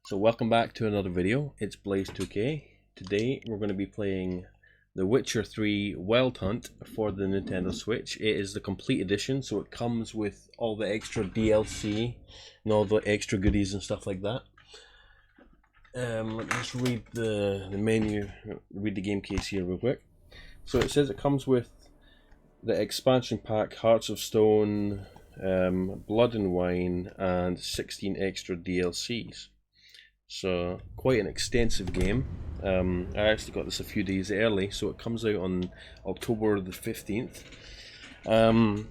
So welcome back to another video. It's Blaze2k. Today we're going to be playing The Witcher 3 Wild Hunt for the Nintendo Switch. It is the complete edition, so it comes with all the extra DLC and all the extra goodies and stuff like that. Let me just read the menu, read the game case here real quick. So it says it comes with the expansion pack, Hearts of Stone, Blood and Wine, and 16 extra DLCs. So quite an extensive game. I actually got this a few days early, so it comes out on October the 15th. I'm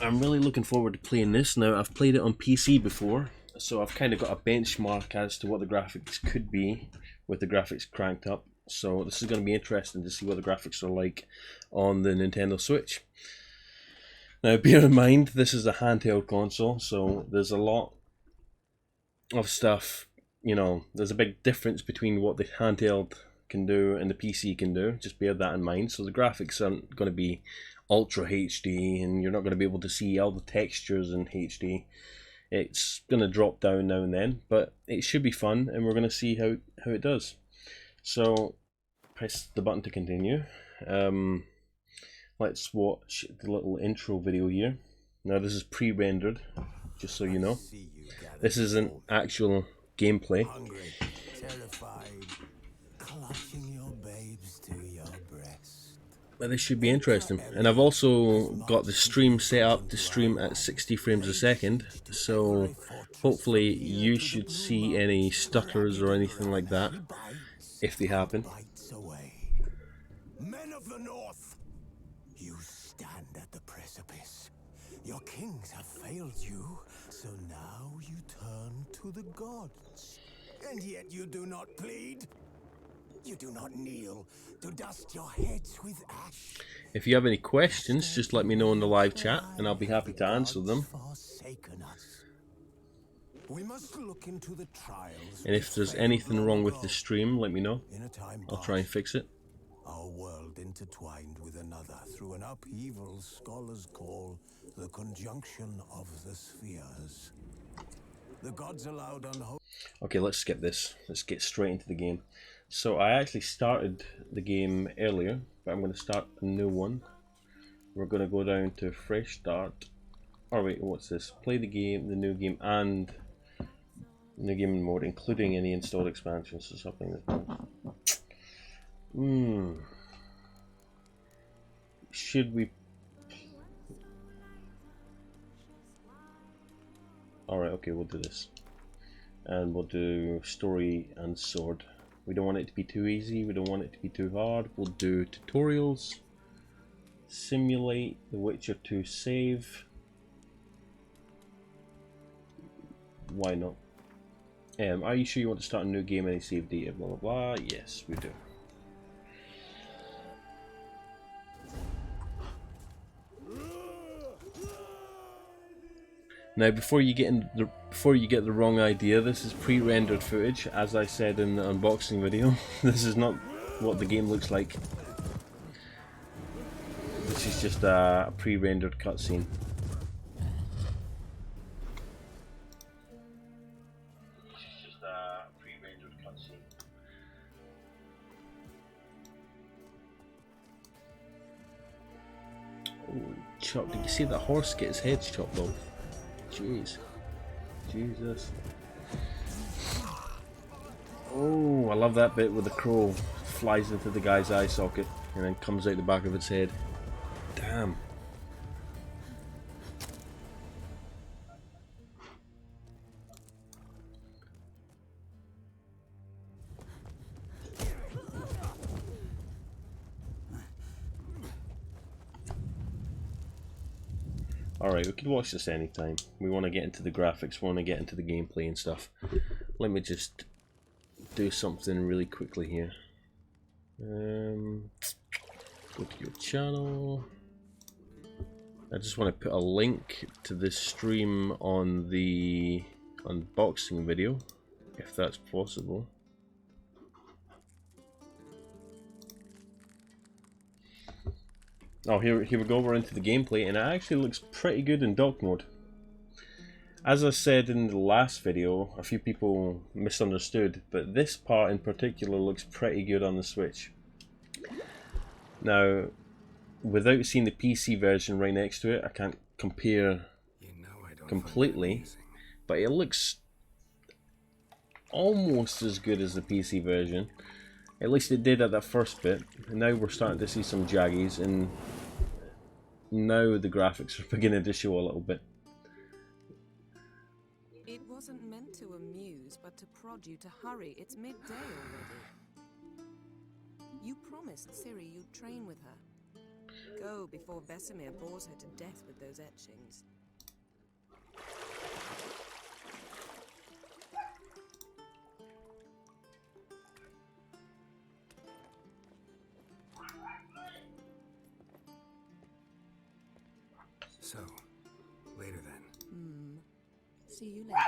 really looking forward to playing this. Now, I've played it on PC before, so I've kind of got a benchmark as to what the graphics could be with the graphics cranked up. So this is going to be interesting to see what the graphics are like on the Nintendo Switch. Now, bear in mind, this is a handheld console, so there's a lot of stuff, you know, there's a big difference between what the handheld can do and the PC can do. Just bear that in mind. So the graphics aren't going to be ultra HD, and you're not going to be able to see all the textures in HD. It's going to drop down now and then, but it should be fun, and we're going to see how it does. So press the button to continue. Let's watch the little intro video here. Now this is pre-rendered, just so you know. This isn't actual gameplay. Hungry, terrified, clutching your babes to your breast. But this should be interesting. And I've also got the stream set up to stream at 60 frames a second, so hopefully you should see any stutters or anything like that if they happen. Men of the North, you stand at the precipice. Your kings have failed you, so now you turn to the gods. And yet you do not plead. You do not kneel to dust your heads with ash. If you have any questions, just let me know in the live chat and I'll be happy to answer them. We must look into the trials. And if there's anything wrong with the stream, let me know. I'll try and fix it. Our world intertwined with another through an upheaval scholars call the conjunction of the spheres. The gods allowed unholy. Okay, let's skip this. Let's get straight into the game. So I actually started the game earlier, but I'm going to start a new one. We're going to go down to fresh start. Oh wait, what's this? Play the game, the new game, and new game mode, including any installed expansions or something like that. Should we? Alright, okay, we'll do this. And we'll do story and sword. We don't want it to be too easy, we don't want it to be too hard. We'll do tutorials, simulate The Witcher 2 save. Why not? Are you sure you want to start a new game? Any save data? Blah blah blah. Yes, we do. Now, before you get the wrong idea, this is pre-rendered footage, as I said in the unboxing video. This is not what the game looks like. This is just a pre-rendered cutscene. Oh, chop! Did you see that horse get his head chopped off? Jeez. Jesus. Oh, I love that bit where the crow flies into the guy's eye socket and then comes out the back of its head. Damn. Alright, we could watch this anytime. We want to get into the graphics, we want to get into the gameplay and stuff. Let me just do something really quickly here. Go to your channel. I just want to put a link to this stream on the unboxing video, if that's possible. Oh, here we go, we're into the gameplay, and it actually looks pretty good in dock mode. As I said in the last video, a few people misunderstood, but this part in particular looks pretty good on the Switch. Now, without seeing the PC version right next to it, I can't compare completely, but it looks almost as good as the PC version. At least it did at that first bit, and now we're starting to see some jaggies, and now the graphics are beginning to show a little bit. It wasn't meant to amuse, but to prod you to hurry. It's midday already. You promised Ciri you'd train with her. Go before Vesemir bores her to death with those etchings. So, later then. See you later.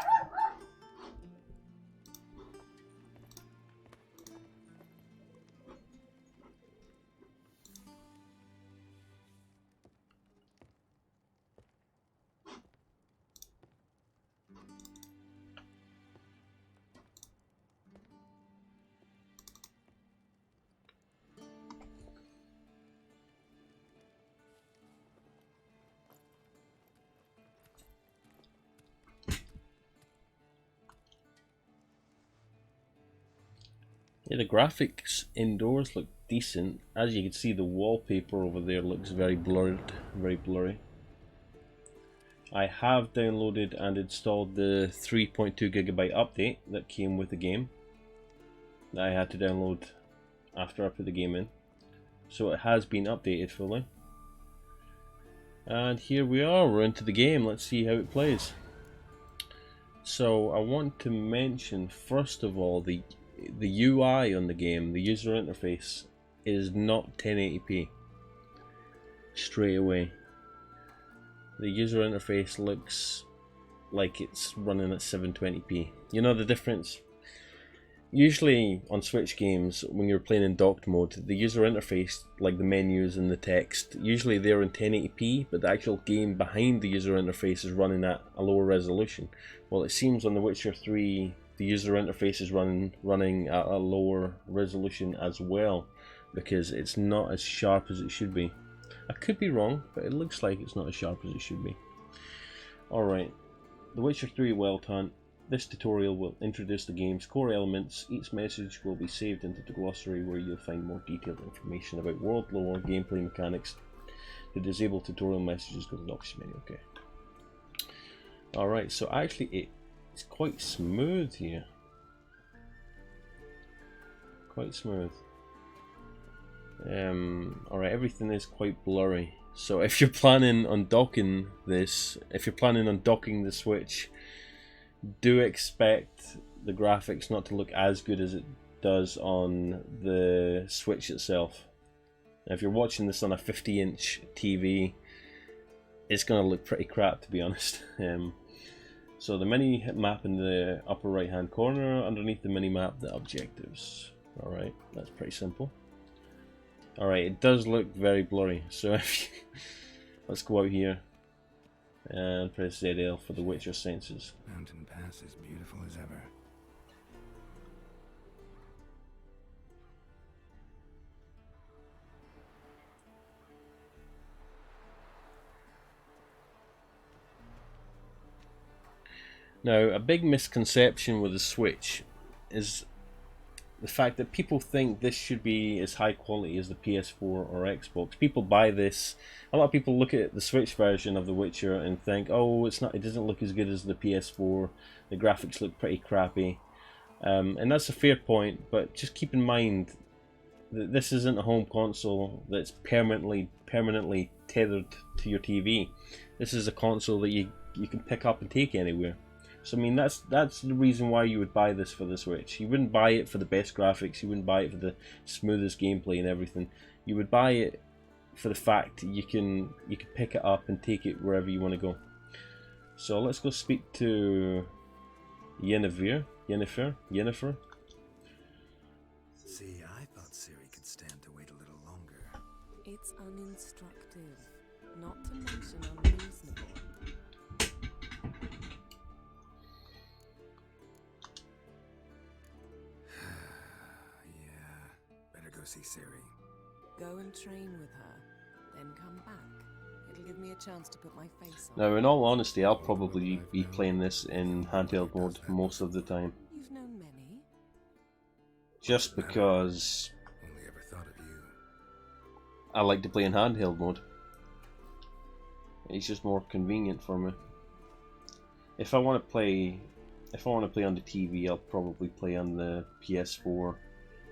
Yeah, the graphics indoors look decent. As you can see, the wallpaper over there looks very blurred, very blurry. I have downloaded and installed the 3.2 GB update that came with the game, that I had to download after I put the game in. So it has been updated fully. And here we are, we're into the game. Let's see how it plays. So I want to mention first of all the UI on the game, the user interface, is not 1080p. Straight away. The user interface looks like it's running at 720p. You know the difference? Usually on Switch games, when you're playing in docked mode, the user interface, like the menus and the text, usually they're in 1080p, but the actual game behind the user interface is running at a lower resolution. Well, it seems on The Witcher 3, the user interface is running at a lower resolution as well, because it's not as sharp as it should be. I could be wrong, but it looks like it's not as sharp as it should be. Alright, The Witcher 3 Wild Hunt. This tutorial will introduce the game's core elements. Each message will be saved into the glossary, where you'll find more detailed information about world lore, gameplay mechanics. To disable tutorial messages, go to the options menu. Okay. Alright, so actually it's quite smooth here. Quite smooth. Alright, everything is quite blurry. So if you're planning on docking this, if you're planning on docking the Switch, do expect the graphics not to look as good as it does on the Switch itself. Now, if you're watching this on a 50-inch TV, it's going to look pretty crap, to be honest. So the mini map in the upper right hand corner, underneath the mini map, the objectives. Alright, that's pretty simple. Alright, it does look very blurry, so if you, let's go out here and press ZL for the Witcher senses. Mountain Pass is beautiful as ever. Now, a big misconception with the Switch is the fact that people think this should be as high quality as the PS4 or Xbox. People buy this. A lot of people look at the Switch version of The Witcher and think, "Oh, it's not. It doesn't look as good as the PS4. The graphics look pretty crappy," and that's a fair point. But just keep in mind that this isn't a home console that's permanently tethered to your TV. This is a console that you can pick up and take anywhere. So I mean, that's the reason why you would buy this for the Switch. You wouldn't buy it for the best graphics, you wouldn't buy it for the smoothest gameplay and everything. You would buy it for the fact you can pick it up and take it wherever you want to go. So let's go speak to Yennefer. See, I thought Ciri could stand to wait a little longer. It's uninstructive, not to mention unreasonable. see Ciri. Go and train with her, then come back. It'll give me a chance to put my face on. Now, in all honesty, I'll probably be playing this in handheld mode most of the time. You've known many? Just because Only ever thought of you. I like to play in handheld mode. It's just more convenient for me. If I want to play on the TV, I'll probably play on the PS4,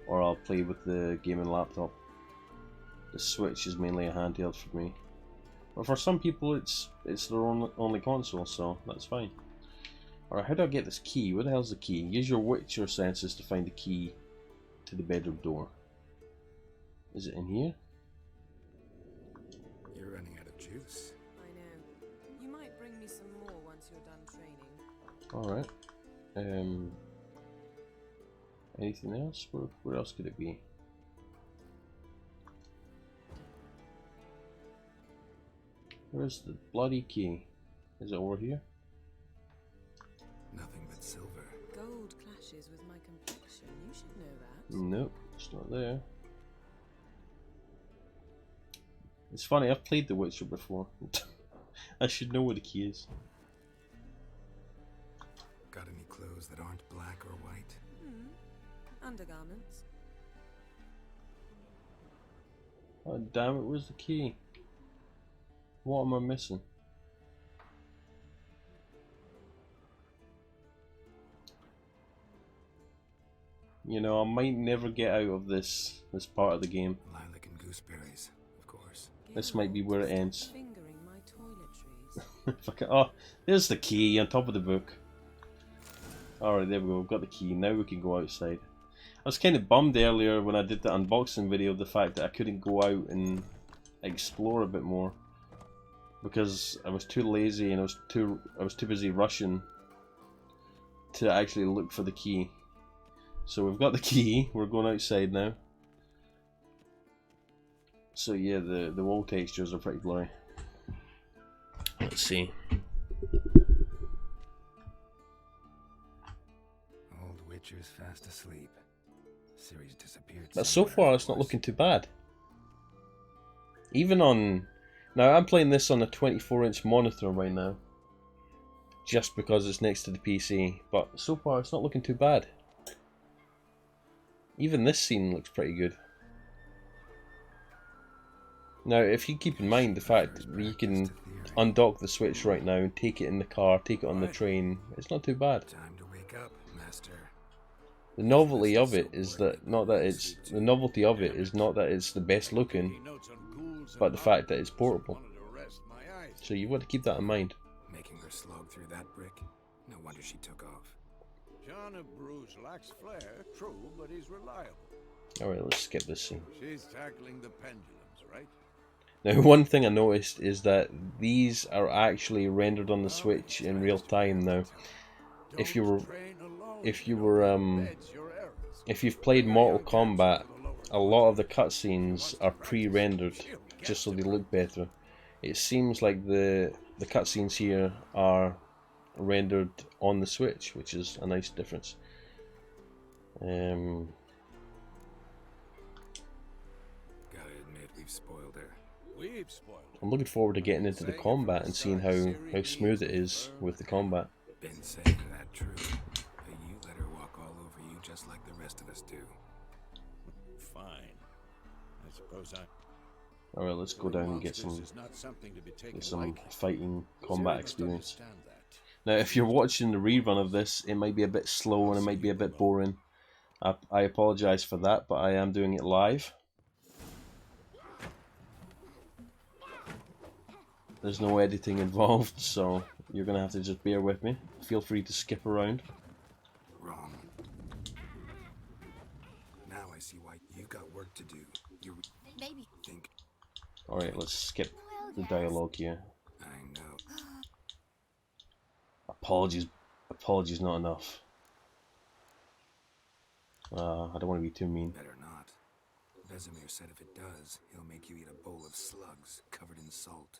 or I'll play with the gaming laptop. The Switch is mainly a handheld for me. But for some people, it's their only console, so that's fine. Alright, how do I get this key? Where the hell's the key? Use your Witcher senses to find the key to the bedroom door. Is it in here? You're running out of juice. I know. You might bring me some more once you're done training. Alright. Anything else? Where else could it be? Where's the bloody key? Is it over here? Nothing but silver. Gold clashes with my complexion. You should know that. Nope, it's not there. It's funny, I've played The Witcher before. I should know where the key is. Got any clothes that aren't black or white? Undergarments. Oh damn it, where's the key? What am I missing? You know, I might never get out of this part of the game. Lilac and gooseberries, of course. This might be where it ends. Fingering my toiletries. If I can, oh, there's the key on top of the book. Alright, there we go, we've got the key. Now we can go outside. I was kind of bummed earlier when I did the unboxing video, the fact that I couldn't go out and explore a bit more. Because I was too lazy and I was too busy rushing to actually look for the key. So we've got the key, we're going outside now. So yeah, the wall textures are pretty blurry. Let's see. Old Witcher's fast asleep. Ciri's disappeared. But so far it's not looking too bad. Even on... Now I'm playing this on a 24-inch monitor right now. Just because it's next to the PC. But so far it's not looking too bad. Even this scene looks pretty good. Now if you keep in mind the fact that you can undock the Switch right now and take it in the car, take it on the train, it's not too bad. Time to wake up, master. The novelty of it is that not that it's the best looking, but the fact that it's portable. So you've got to keep that in mind. Making her slog through that brick. No wonder she took off. John of Bruges lacks flair, true, but he's reliable. Alright, let's skip this scene. She's tackling the pendulums, right? Now one thing I noticed is that these are actually rendered on the Switch in real time now. If you've played Mortal Kombat, a lot of the cutscenes are pre-rendered just so they look better. It seems like the cutscenes here are rendered on the Switch, which is a nice difference. Gotta admit, we've spoiled her. We've spoiled her. I'm looking forward to getting into the combat and seeing how smooth it is with the combat. Been saying that true. But you let her walk all over you just like the rest of us do. Fine. I suppose I... Alright, let's go down and get some fighting combat experience. Now, if you're watching the rerun of this, it might be a bit slow and it might be a bit boring. I apologise for that, but I am doing it live. There's no editing involved, so you're going to have to just bear with me. Feel free to skip around. Wrong. Now I see why you got work to do. You Maybe. think Alright, let's skip the dialogue here. I know. Apologies not enough. I don't want to be too mean. Better not. Vesemir said if it does, he'll make you eat a bowl of slugs covered in salt.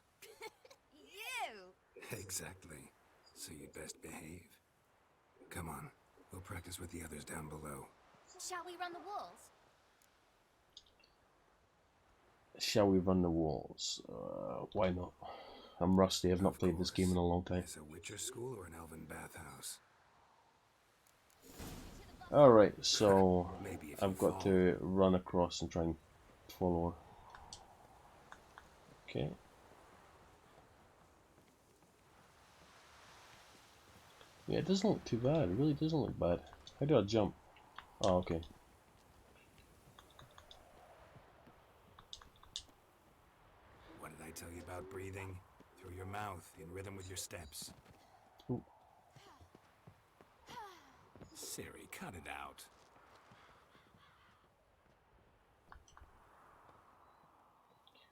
You! Exactly. So you'd best behave. Come on, we'll practice with the others down below. Shall we run the walls? Shall we run the walls? Why not? I'm rusty. I've not played this game in a long time. Is a Witcher school or an elven bathhouse? Alright, so Maybe if I've you got fall. to run across and try and follow her. Okay. Yeah, it doesn't look too bad. It really doesn't look bad. How do I jump? Oh, okay. What did I tell you about breathing? Through your mouth, in rhythm with your steps. Ooh. Siri, cut it out.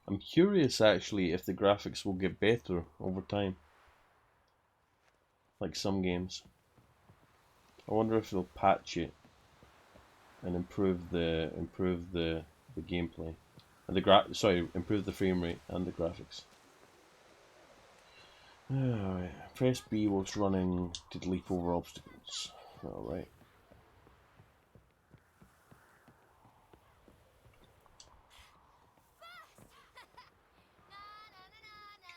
I'm curious actually if the graphics will get better over time. Like some games. I wonder if they'll patch it and improve the gameplay. And improve the frame rate and the graphics. Alright, press B whilst running to leap over obstacles. Alright.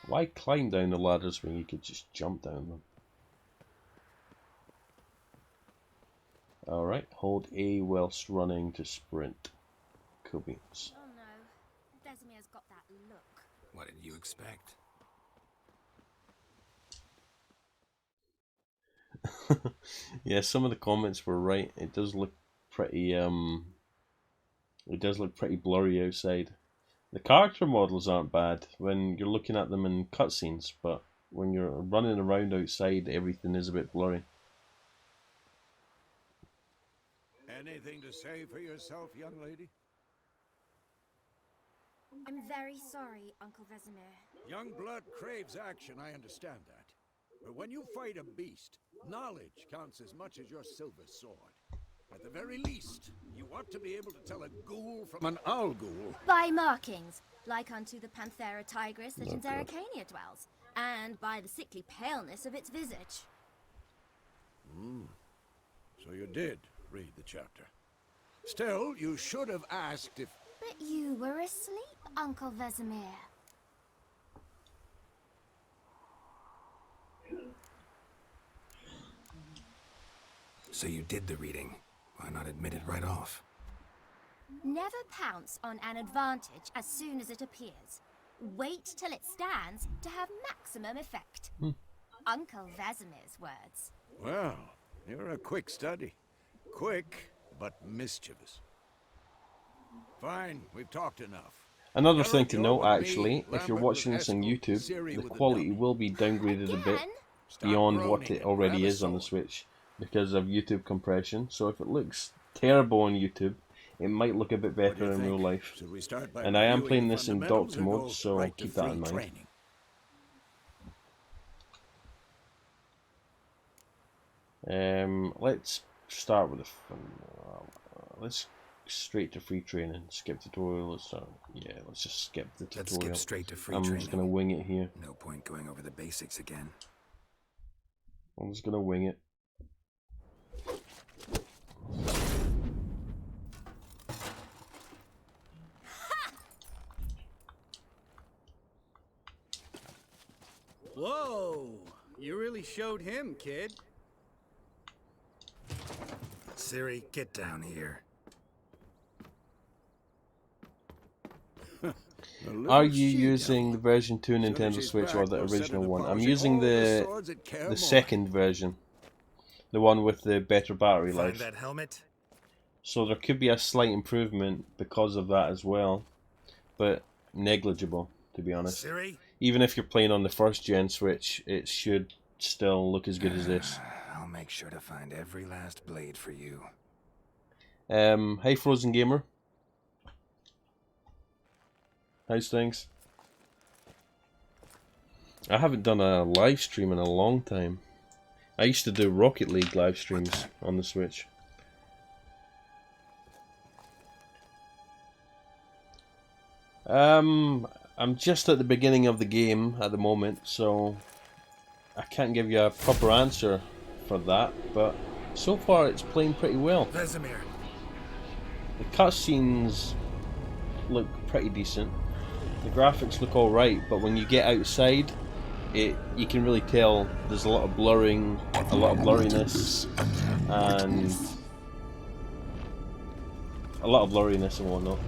Why climb down the ladders when you could just jump down them? Alright, hold A whilst running to sprint. Cool beans. Oh no, Vesemir's got that look. What did you expect? Yeah, some of the comments were right. It does look pretty blurry outside. The character models aren't bad when you're looking at them in cutscenes, but when you're running around outside, everything is a bit blurry. Anything to say for yourself, young lady? I'm very sorry, Uncle Vesemir. Young blood craves action, I understand that. But when you fight a beast, knowledge counts as much as your silver sword. At the very least, you ought to be able to tell a ghoul from an owl ghoul. By markings, like unto the Panthera tigris that in Okay. Zerrikania dwells, and by the sickly paleness of its visage. So you did read the chapter. Still, you should have asked if... But you were asleep, Uncle Vesemir. So you did the reading. Why not admit it right off? Never pounce on an advantage as soon as it appears. Wait till it stands to have maximum effect. Uncle Vesemir's words. Well, you're a quick study. Quick, but mischievous. Fine, we've talked enough. Another thing Geralt, to you're note with me, actually, if you're Lambert watching with this on Eskel, YouTube, Ciri the with the quality dummy. will be downgraded a bit Again? Stop beyond what groaning it and already grab a is on the sword. Switch because of YouTube compression. So if it looks terrible on YouTube, it might look a bit What do better you in real think? life. Should we start by And I am reviewing playing the this in fundamentals doctor or mode, go so right to keep that in free mind. training? Let's start with let's straight to free training. Skip tutorial. Let's start. Yeah, let's just skip the Let's tutorial. skip straight to free I'm training. just gonna wing it here. No point going over the basics again. I'm just gonna wing it. Whoa! You really showed him, kid. Ciri, get down here. A little Are you she-devil. using the version 2 Soon as Nintendo she's Switch or back, the we'll set original her to one? I'm polishing using all the swords at Kaer the Morhen. second version, the one with the better battery Find life. that helmet? So there could be a slight improvement because of that as well, but negligible, to be honest. Ciri? Even if you're playing on the first gen Switch, it should still look as good as this. I'll make sure to find every last blade for you. Hey Frozen Gamer. How's things? I haven't done a live stream in a long time. I used to do Rocket League live streams on the Switch. I'm just at the beginning of the game at the moment, so I can't give you a proper answer for that, but so far it's playing pretty well. Vesemir, The cutscenes look pretty decent. The graphics look alright, but when you get outside, you can really tell there's a lot of blurring, a lot of blurriness, and whatnot.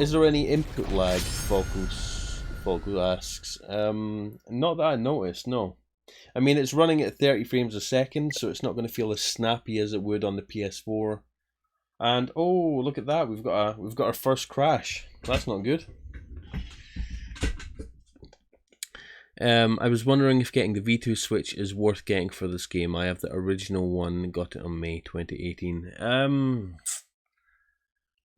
Is there any input lag? Falco asks. Not that I noticed, no. I mean, it's running at 30 frames a second, so it's not going to feel as snappy as it would on the PS4. And oh, look at that! We've got our first crash. That's not good. I was wondering if getting the V2 Switch is worth getting for this game. I have the original one, got it on May 2018.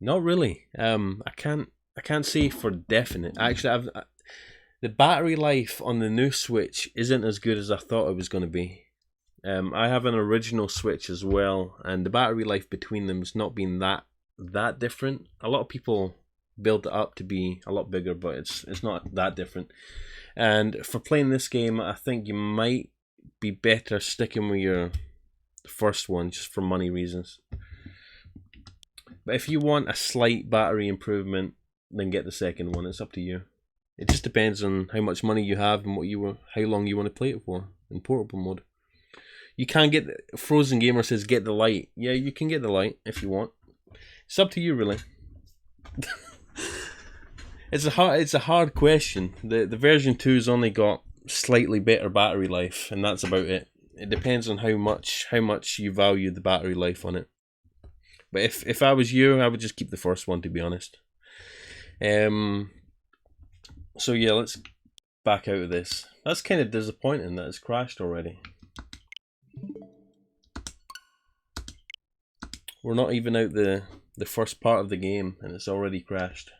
Not really. I can't say for definite. Actually, the battery life on the new Switch isn't as good as I thought it was going to be. I have an original Switch as well, and the battery life between them has not been that different. A lot of people build it up to be a lot bigger, but it's not that different. And for playing this game, I think you might be better sticking with your first one just for money reasons. But if you want a slight battery improvement, then get the second one. It's up to you. It just depends on how much money you have and how long you want to play it for in portable mode. You can get Frozen Gamer says get the light. Yeah, you can get the light if you want. It's up to you, really. It's a hard question. The version 2's only got slightly better battery life, and that's about it. It depends on how much you value the battery life on it. But if I was you, I would just keep the first one, to be honest. So yeah, let's back out of this. That's kind of disappointing that it's crashed already. We're not even out the first part of the game and it's already crashed.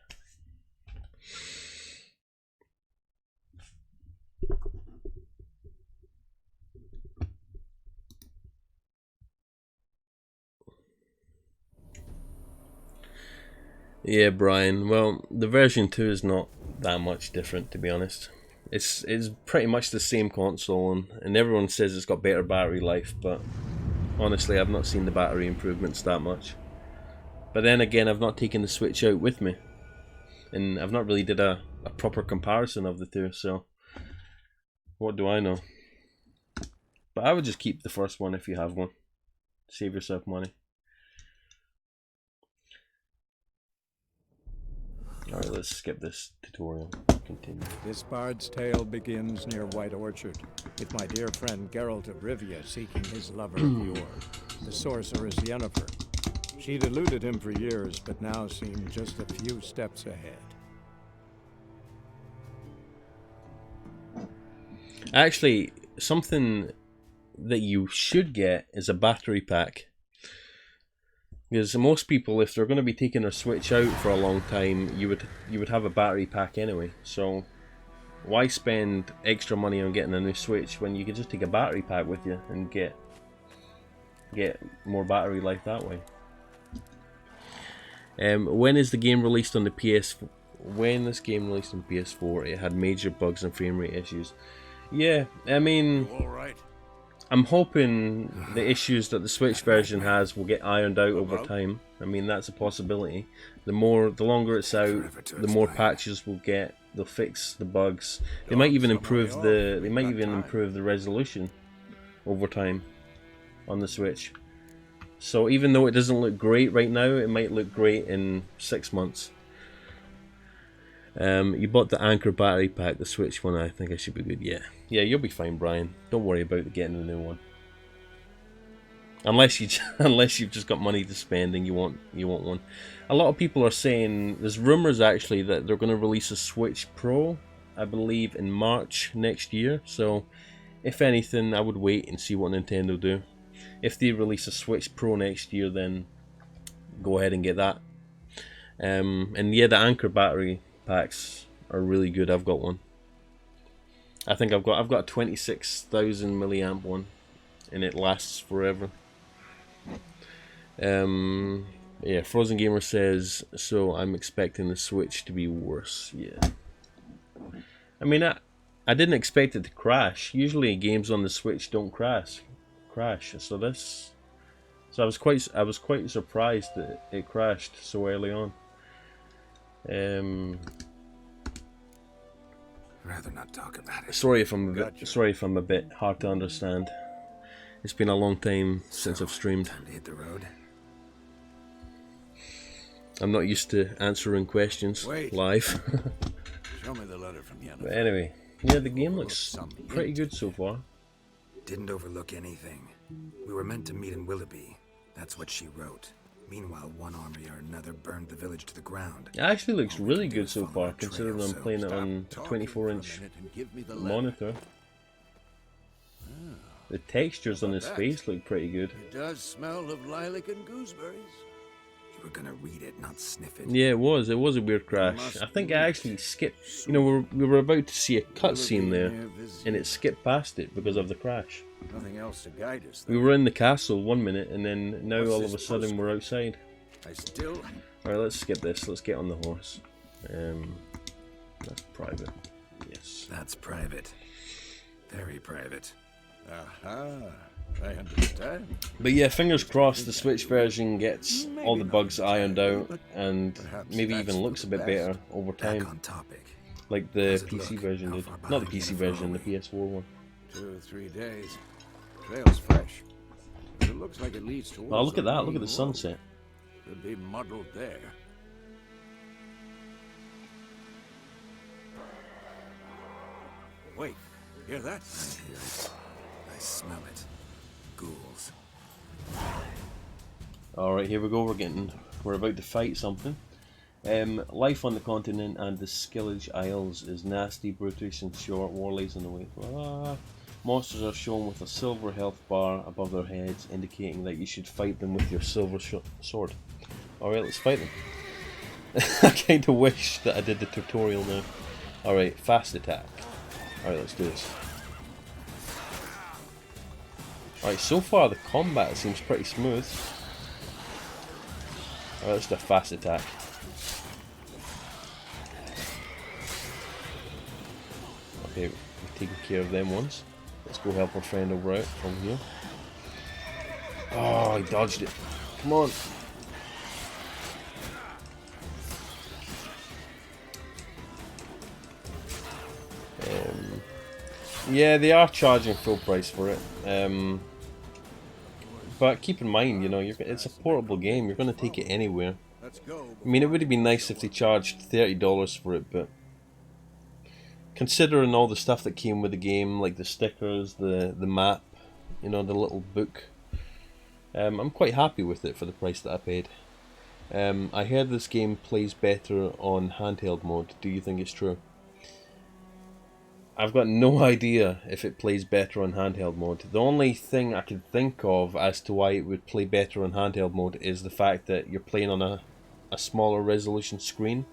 Yeah, Brian. Well, the version 2 is not that much different, to be honest. It's pretty much the same console, and everyone says it's got better battery life, but honestly, I've not seen the battery improvements that much. But then again, I've not taken the Switch out with me, and I've not really did a proper comparison of the two, so what do I know? But I would just keep the first one if you have one. Save yourself money. Alright, let's skip this tutorial. Continue. This bard's tale begins near White Orchard, with my dear friend Geralt of Rivia seeking his lover of yore, the sorceress Yennefer. She'd eluded him for years, but now seemed just a few steps ahead. Actually, something that you should get is a battery pack. Because most people, if they're going to be taking their Switch out for a long time, you would have a battery pack anyway. So why spend extra money on getting a new Switch when you could just take a battery pack with you and get more battery life that way? When is the game released on the PS4? When this game released on PS4, it had major bugs and frame rate issues. Yeah, I mean, All right. I'm hoping the issues that the Switch version has will get ironed out over time. I mean, that's a possibility. The longer it's out, the more patches we'll get. They'll fix the bugs. They might even improve the resolution over time on the Switch. So even though it doesn't look great right now, it might look great in 6 months. You bought the Anchor battery pack, the Switch one. I think I should be good. Yeah, you'll be fine, Brian. Don't worry about getting the new one. Unless you've just got money to spend and you want one. A lot of people are saying, there's rumors actually that they're going to release a Switch Pro, I believe, in March next year. So, if anything, I would wait and see what Nintendo do. If they release a Switch Pro next year, then go ahead and get that. And yeah, the Anchor battery packs are really good. I've got one. I think I've got a 26,000 milliamp one, and it lasts forever. Yeah, Frozen Gamer says, so I'm expecting the Switch to be worse. Yeah. I mean, I didn't expect it to crash. Usually games on the Switch don't crash. So I was quite surprised that it crashed so early on. rather not talk about it. Sorry if I'm a bit hard to understand. It's been a long time since I've streamed. Time to hit the road. I'm not used to answering questions live. Show me the letter from Yennefer. But anyway, yeah, the game looks pretty good so far. Didn't overlook anything. We were meant to meet in Willoughby. That's what she wrote. Meanwhile, one army or another burned the village to the ground. It actually looks really good so far, considering I'm playing it on a 24-inch monitor. The textures on his face look pretty good. It does smell of lilac and gooseberries. You were gonna read it, not sniff it. Yeah, it was a weird crash. I think I actually skipped, you know, we were about to see a cutscene there, and it skipped past it because of the crash. Nothing else to guide us. We were in the castle 1 minute, and then now all of a sudden we're outside. Alright, let's skip this. Let's get on the horse. That's private. Yes. That's private. Very private. Aha, I understand. But yeah, fingers crossed the Switch version gets all the bugs ironed out, and maybe even looks a bit better over Back time, on topic. like the How's it PC look? version How did. far Not the behind PC Yennefer version, are the PS4 one. 2 or 3 days. Trail's fresh. But it looks like it leads towards. Oh, look at the that! Look at main the road. sunset. Could be muddled there. Wait, hear that? I hear it. I smell it. Ghouls. Alright, here we go. We're about to fight something. Life on the continent and the Skillage Isles is nasty, brutish, and short. War lays in the way. Monsters are shown with a silver health bar above their heads, indicating that you should fight them with your silver sword. Alright, let's fight them. I kinda wish that I did the tutorial now. Alright, fast attack. Alright, let's do this. Alright, so far the combat seems pretty smooth. Alright, let's do a fast attack. Okay, we've taken care of them once. Let's go help our friend over out from here. Oh, he dodged it. Come on. Yeah, they are charging full price for it. But keep in mind, you know, it's a portable game. You're going to take it anywhere. Let's go. I mean, it would have been nice if they charged $30 for it, but considering all the stuff that came with the game, like the stickers, the map, you know, the little book, I'm quite happy with it for the price that I paid. I heard this game plays better on handheld mode. Do you think it's true? I've got no idea if it plays better on handheld mode. The only thing I can think of as to why it would play better on handheld mode is the fact that you're playing on a smaller resolution screen.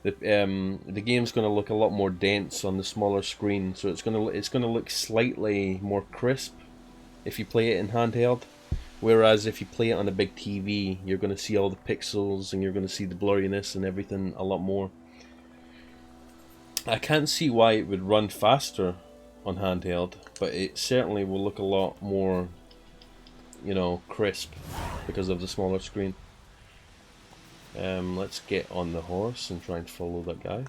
The game's going to look a lot more dense on the smaller screen, so it's going to look slightly more crisp if you play it in handheld. Whereas if you play it on a big TV, you're going to see all the pixels and you're going to see the blurriness and everything a lot more. I can't see why it would run faster on handheld, but it certainly will look a lot more, you know, crisp because of the smaller screen. Let's get on the horse and try and follow that guy.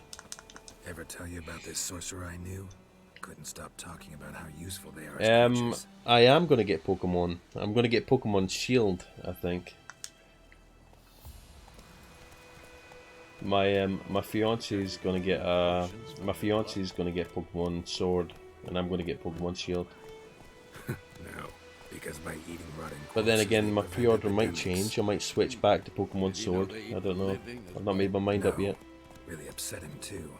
Ever tell you about this sorcerer I knew? Couldn't stop talking about how useful they are as creatures. I am going to get Pokemon. I'm going to get Pokemon Shield, I think. My fiance's gonna get Pokemon Sword, and I'm gonna get Pokemon Shield. No, because by eating rotting But then corpses, again, they my prevent pre-order might epidemics. change. I might switch back to Pokemon Sword. I don't know. I've not made my mind up No, yet. really upset him too.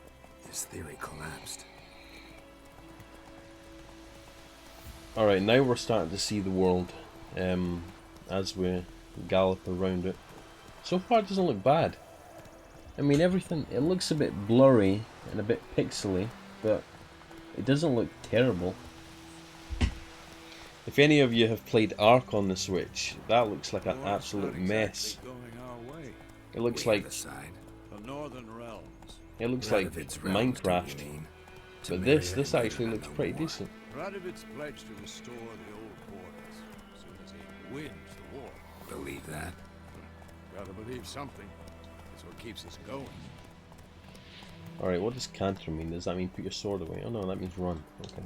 His theory collapsed. Alright, now we're starting to see the world as we gallop around it. So far it doesn't look bad. I mean, everything, it looks a bit blurry and a bit pixely, but it doesn't look terrible. If any of you have played Ark on the Switch, that looks like an absolute mess. It looks like The Northern Realms. it looks like Minecraft. But this actually looks pretty decent. Radovid's pledged to restore the old borders as soon as he wins the war. Believe that? Gotta believe something. That's what keeps us going. Alright, what does canter mean? Does that mean put your sword away? Oh no, that means run. Okay.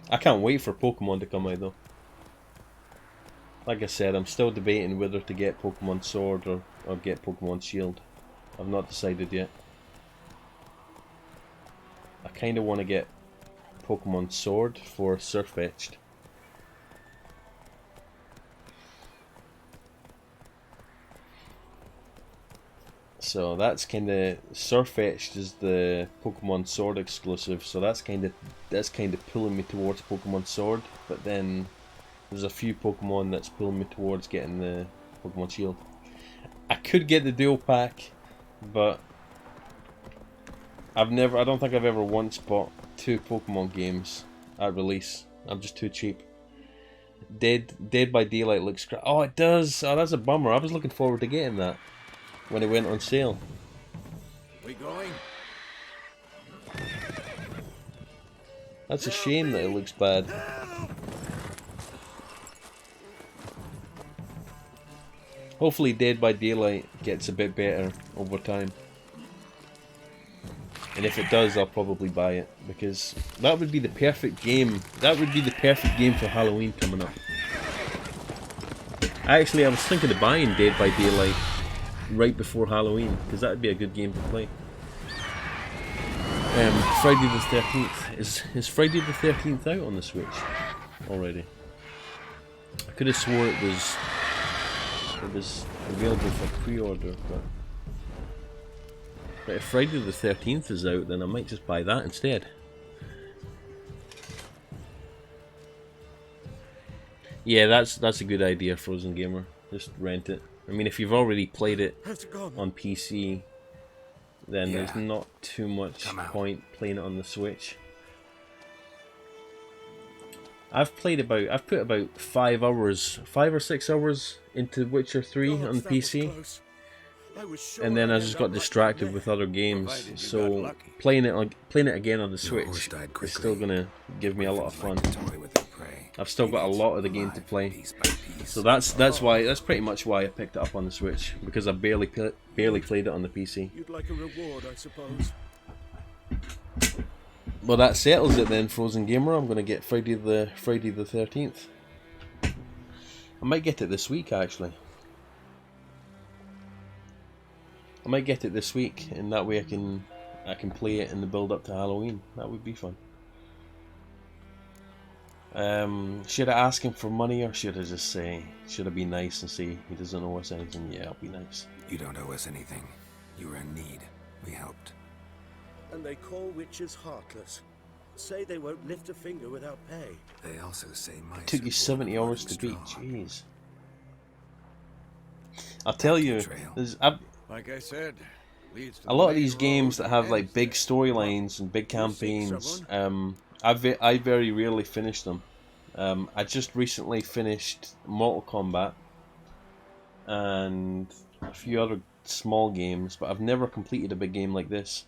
I can't wait for Pokemon to come out though. Like I said, I'm still debating whether to get Pokemon Sword or get Pokemon Shield. I've not decided yet. I kind of want to get Pokemon Sword for Surfetched. So that's kind of Surfetched is the Pokemon Sword exclusive. So that's kind of pulling me towards Pokemon Sword. But then there's a few Pokemon that's pulling me towards getting the Pokemon Shield. I could get the dual pack, but I don't think I've ever once bought 2 Pokemon games at release. I'm just too cheap. Dead by Daylight looks great. Oh, it does. Oh, that's a bummer. I was looking forward to getting that when it went on sale. We going? That's a shame that it looks bad. Hopefully Dead by Daylight gets a bit better over time. And if it does, I'll probably buy it, because that would be the perfect game. That would be the perfect game for Halloween coming up. Actually, I was thinking of buying Dead by Daylight right before Halloween, because that would be a good game to play. Friday the 13th. Is Friday the 13th out on the Switch already? I could have swore it was available for pre-order, but if Friday the 13th is out, then I might just buy that instead. Yeah, that's a good idea, Frozen Gamer. Just rent it. I mean, if you've already played it on PC, then there's not too much point playing it on the Switch. I've put about 5 or 6 hours into Witcher 3 on PC. And then I just got distracted with other games, so playing it again on the Switch is still gonna give me a lot of fun. I've still got a lot of the game to play, so that's pretty much why I picked it up on the Switch, because I barely played it on the PC. You'd like a reward, I suppose. Well, that settles it then, Frozen Gamer. I'm gonna get Friday the 13th. I might get it this week actually. I might get it this week, and that way I can play it in the build up to Halloween. That would be fun. Should I ask him for money, or should I just say, should I be nice and say he doesn't owe us anything? Yeah, I'll be nice. You don't owe us anything. You were in need. We helped. And they call witches heartless. Say they won't lift a finger without pay. They also say mice It took you are 70 born hours to beat. strong. Jeez. I'll tell you, Like I said, leads to a lot of these games that have like big storylines and big campaigns, I very rarely finish them. I just recently finished Mortal Kombat and a few other small games, but I've never completed a big game like this.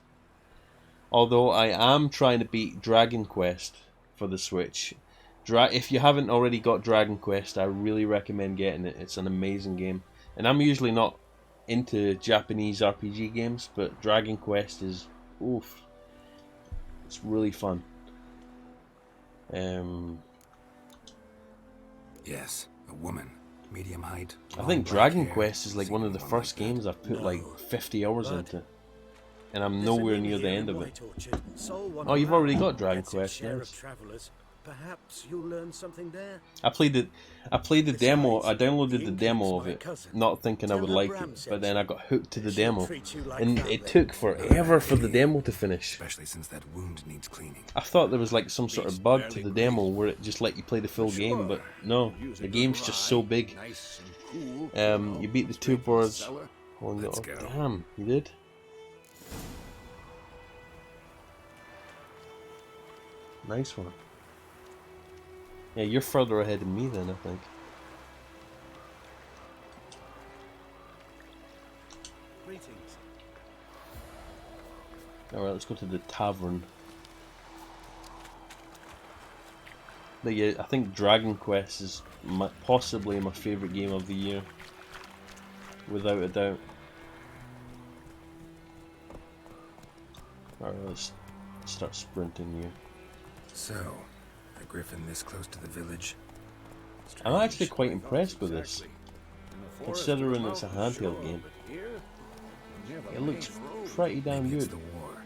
Although I am trying to beat Dragon Quest for the Switch. If you haven't already got Dragon Quest, I really recommend getting it. It's an amazing game. And I'm usually not into Japanese RPG games, but Dragon Quest is, oof, it's really fun. Yes, a woman, medium height. I think Dragon Quest is like one of the first games I've put like 50 hours into, and I'm nowhere near the end of it. Oh, you've already got Dragon Quest, yes. Perhaps you'll learn something there. I played the demo. I downloaded the demo of it, not thinking I would like it, but then I got hooked to the demo, and it took forever for the demo to finish. Especially since that wound needs cleaning. I thought there was like some sort of bug to the demo where it just let you play the full game, but no, the game's just so big. You beat the 2 birds. Oh, no. Damn, you did? Nice one. Yeah, you're further ahead of me then, I think. Greetings. Alright, let's go to the tavern. But yeah, I think Dragon Quest is possibly my favourite game of the year. Without a doubt. Alright, let's start sprinting here. So, a Griffin this close to the village? I'm actually quite My thoughts impressed with this, exactly. In the forest considering or it's a mountains, handheld sure, game. but here, near the It looks main road. pretty damn Maybe it's good. the war.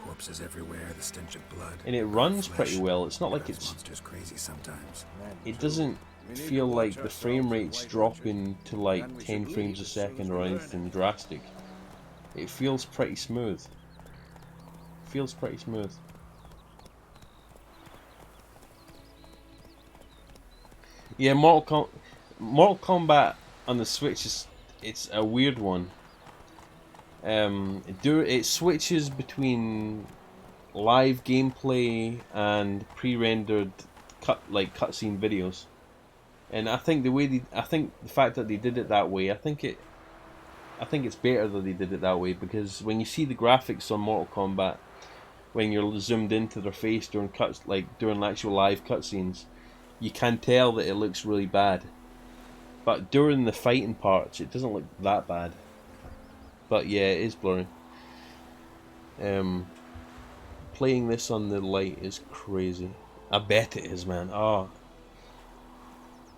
Corpses everywhere, the stench of blood. And it raw runs flesh. pretty well. It's not like Drives it's... monsters crazy sometimes. It doesn't feel like the frame rate's dropping to like 10 frames a second or anything drastic. It feels pretty smooth. Feels pretty smooth. Yeah, Mortal Kombat on the Switch it's a weird one. It switches between live gameplay and pre-rendered cutscene videos, and I think the fact that they did it that way, I think it's better that they did it that way, because when you see the graphics on Mortal Kombat, when you're zoomed into their face during during actual live cutscenes, you can tell that it looks really bad. But during the fighting parts, it doesn't look that bad. But yeah, it is blurry. Playing this on the light is crazy. I bet it is, man. Oh,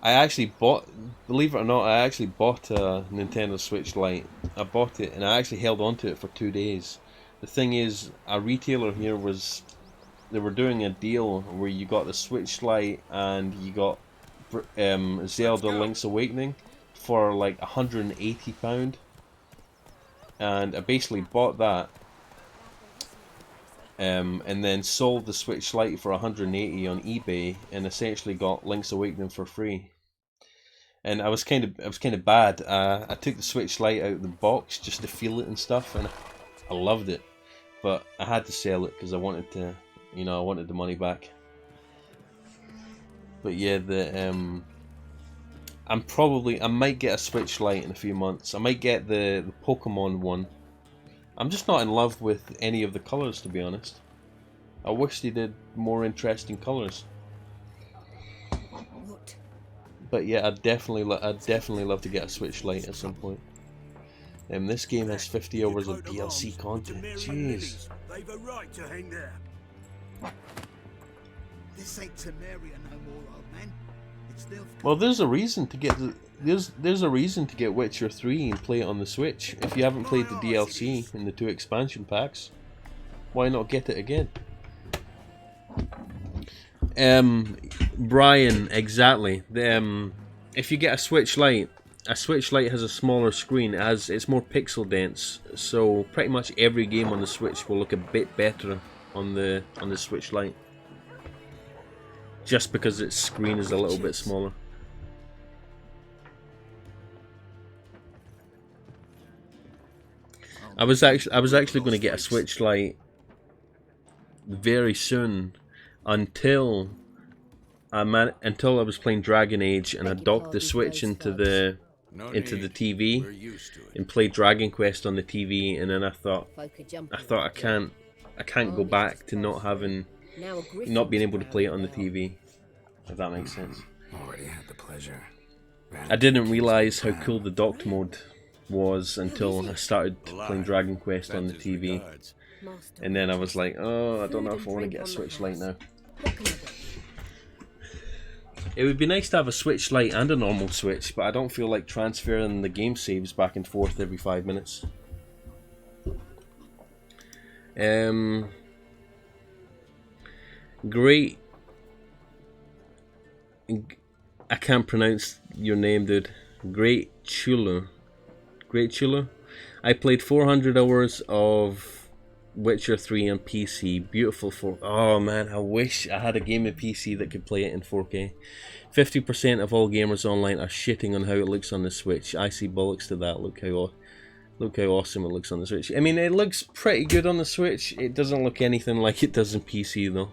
I actually bought, believe it or not, I actually bought a Nintendo Switch Lite. I bought it and I actually held on to it for 2 days. The thing is, a retailer here they were doing a deal where you got the Switch Lite and you got Zelda Link's Awakening for like £180. And I basically bought that and then sold the Switch Lite for £180 on eBay and essentially got Link's Awakening for free. And I was kind of bad. I took the Switch Lite out of the box just to feel it and stuff, and I loved it. But I had to sell it because I wanted to, I wanted the money back. But yeah, I might get a Switch Lite in a few months. I might get the Pokemon one. I'm just not in love with any of the colours, to be honest. I wish they did more interesting colours. What? But yeah, I'd definitely love to get a Switch Lite at some point. This game has 50 hours of DLC content. Jeez. They've a right to hang there. This ain't Temeria no more, old man. It's still. Well, there's a reason to get there's a reason to get Witcher 3 and play it on the Switch. If you haven't played the DLC and the 2 expansion packs, why not get it again? Brian, exactly. If you get a Switch Lite has a smaller screen. It's more pixel dense, so pretty much every game on the Switch will look a bit better on the Switch Lite, just because its screen is a little bit smaller. I was actually going to get a Switch Lite very soon, until I was playing Dragon Age and I docked the Switch into the TV and played Dragon Quest on the TV, and then I thought I can't go back to not being able to play it on the TV, if that makes sense. Already had the pleasure. I didn't realise how cool the docked mode was until I started playing Dragon Quest on the TV, and then I was like, oh, I don't know if I want to get a Switch Lite now. It would be nice to have a Switch Lite and a normal Switch, but I don't feel like transferring the game saves back and forth every 5 minutes. Great. I can't pronounce your name, dude. Great Chula. I played 400 hours of Witcher 3 on PC. Beautiful oh man, I wish I had a gaming PC that could play it in 4K. 50% of all gamers online are shitting on how it looks on the Switch. I see bollocks to that. Look how awesome it looks on the Switch. I mean, it looks pretty good on the Switch. It doesn't look anything like it does in PC though.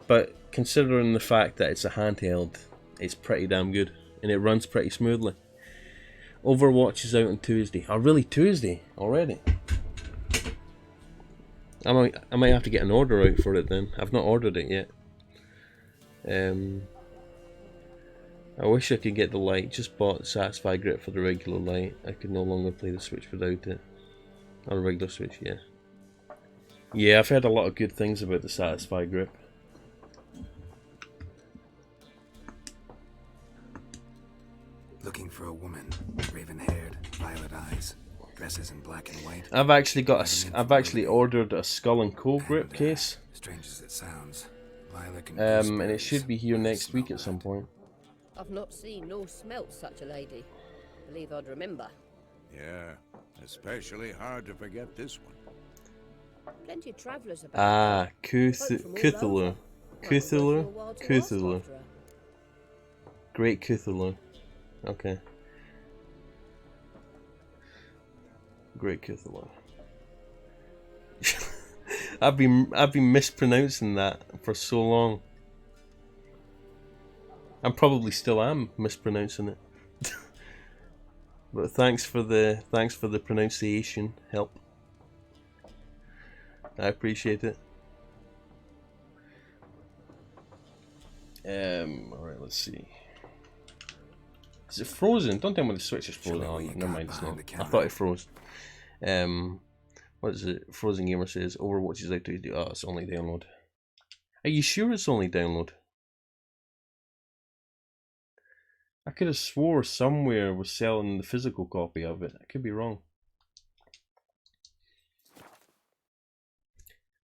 But considering the fact that it's a handheld, it's pretty damn good, and it runs pretty smoothly. Overwatch is out on Tuesday. Oh, really? Tuesday already? I might have to get an order out for it then. I've not ordered it yet. I wish I could get the Lite. Just bought Satisfy Grip for the regular Lite. I could no longer play the Switch without it. On a regular Switch, yeah. Yeah, I've heard a lot of good things about the Satisfy grip. Looking for a woman, raven-haired, violet eyes, dresses in black and white. I've actually ordered a Skull and Co grip case. Strange as it sounds, lilac and And it should be here next week at some point. I've not seen nor smelt such a lady. Believe I'd remember. Yeah, especially hard to forget this one. Plenty of travellers about. Ah, Folk from all Cthulhu. over. Cthulhu. Might be worth your while to ask Cthulhu. after her. Great Cthulhu. Okay. Great Cthulhu. I've been mispronouncing that for so long. I probably still am mispronouncing it. But thanks for the pronunciation help. I appreciate it. Alright, let's see. Is it frozen? Don't tell me the Switch is frozen. Oh, never mind, it's not. I thought it froze. What is it? Frozen Gamer says Overwatch is out to do. Oh, it's only download. Are you sure it's only download? I could have swore somewhere was selling the physical copy of it. I could be wrong.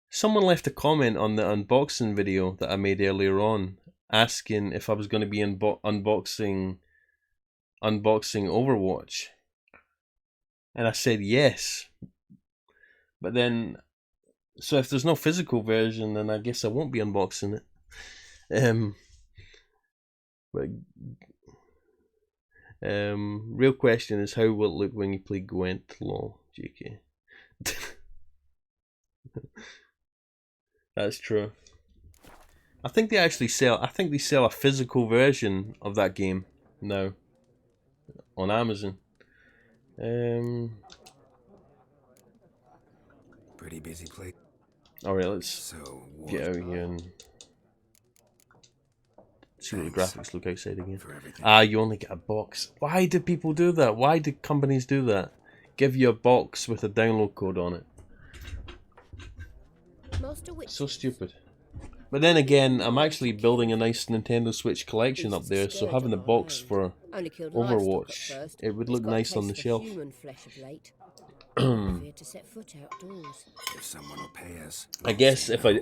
Someone left a comment on the unboxing video that I made earlier on, asking if I was going to be unboxing Overwatch, and I said yes. But then, so if there's no physical version, then I guess I won't be unboxing it. But real question is, how will it look when you play Gwent? Lol, JK. That's true. I think they actually sell. I think they sell a physical version of that game now on Amazon. Pretty busy plate. All right, let's So get out here and see what the graphics look outside again. for everything. Ah, you only get a box. Why do people do that? Why do companies do that? Give you a box with a download code on it. Master Witch. So stupid. But then again, I'm actually building a nice Nintendo Switch collection up there, so having a box for Only killed livestock at Overwatch, first. it would It's look got a nice on the taste for shelf. Human flesh of late. Feared to set foot outdoors. If someone will pay us. I guess if I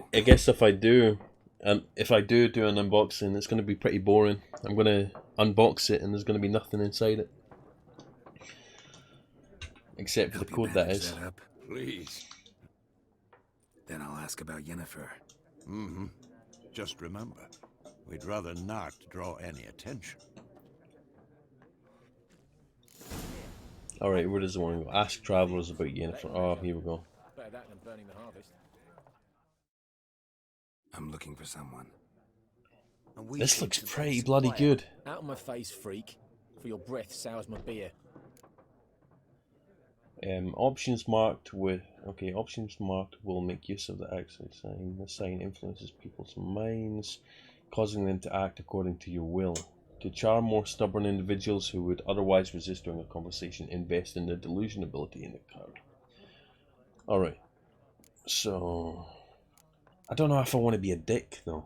do an unboxing, it's going to be pretty boring. I'm going to unbox it and there's going to be nothing inside it, except for the Help you code, that manage is. that up. Please. Then I'll ask about Yennefer. Mm-hmm. Just remember, we'd rather not draw any attention. Alright, where does the one go? Ask travelers about Yennefer. Oh, here we go. Better that than burning the harvest. I'm looking for someone. This looks pretty bloody good. Out of my face, freak. For your breath sours my beer. Options marked with... Okay, options marked will make use of the accent sign. The sign influences people's minds, causing them to act according to your will. To charm more stubborn individuals who would otherwise resist during a conversation, invest in the delusion ability in the card. Alright. So... I don't know if I want to be a dick, though.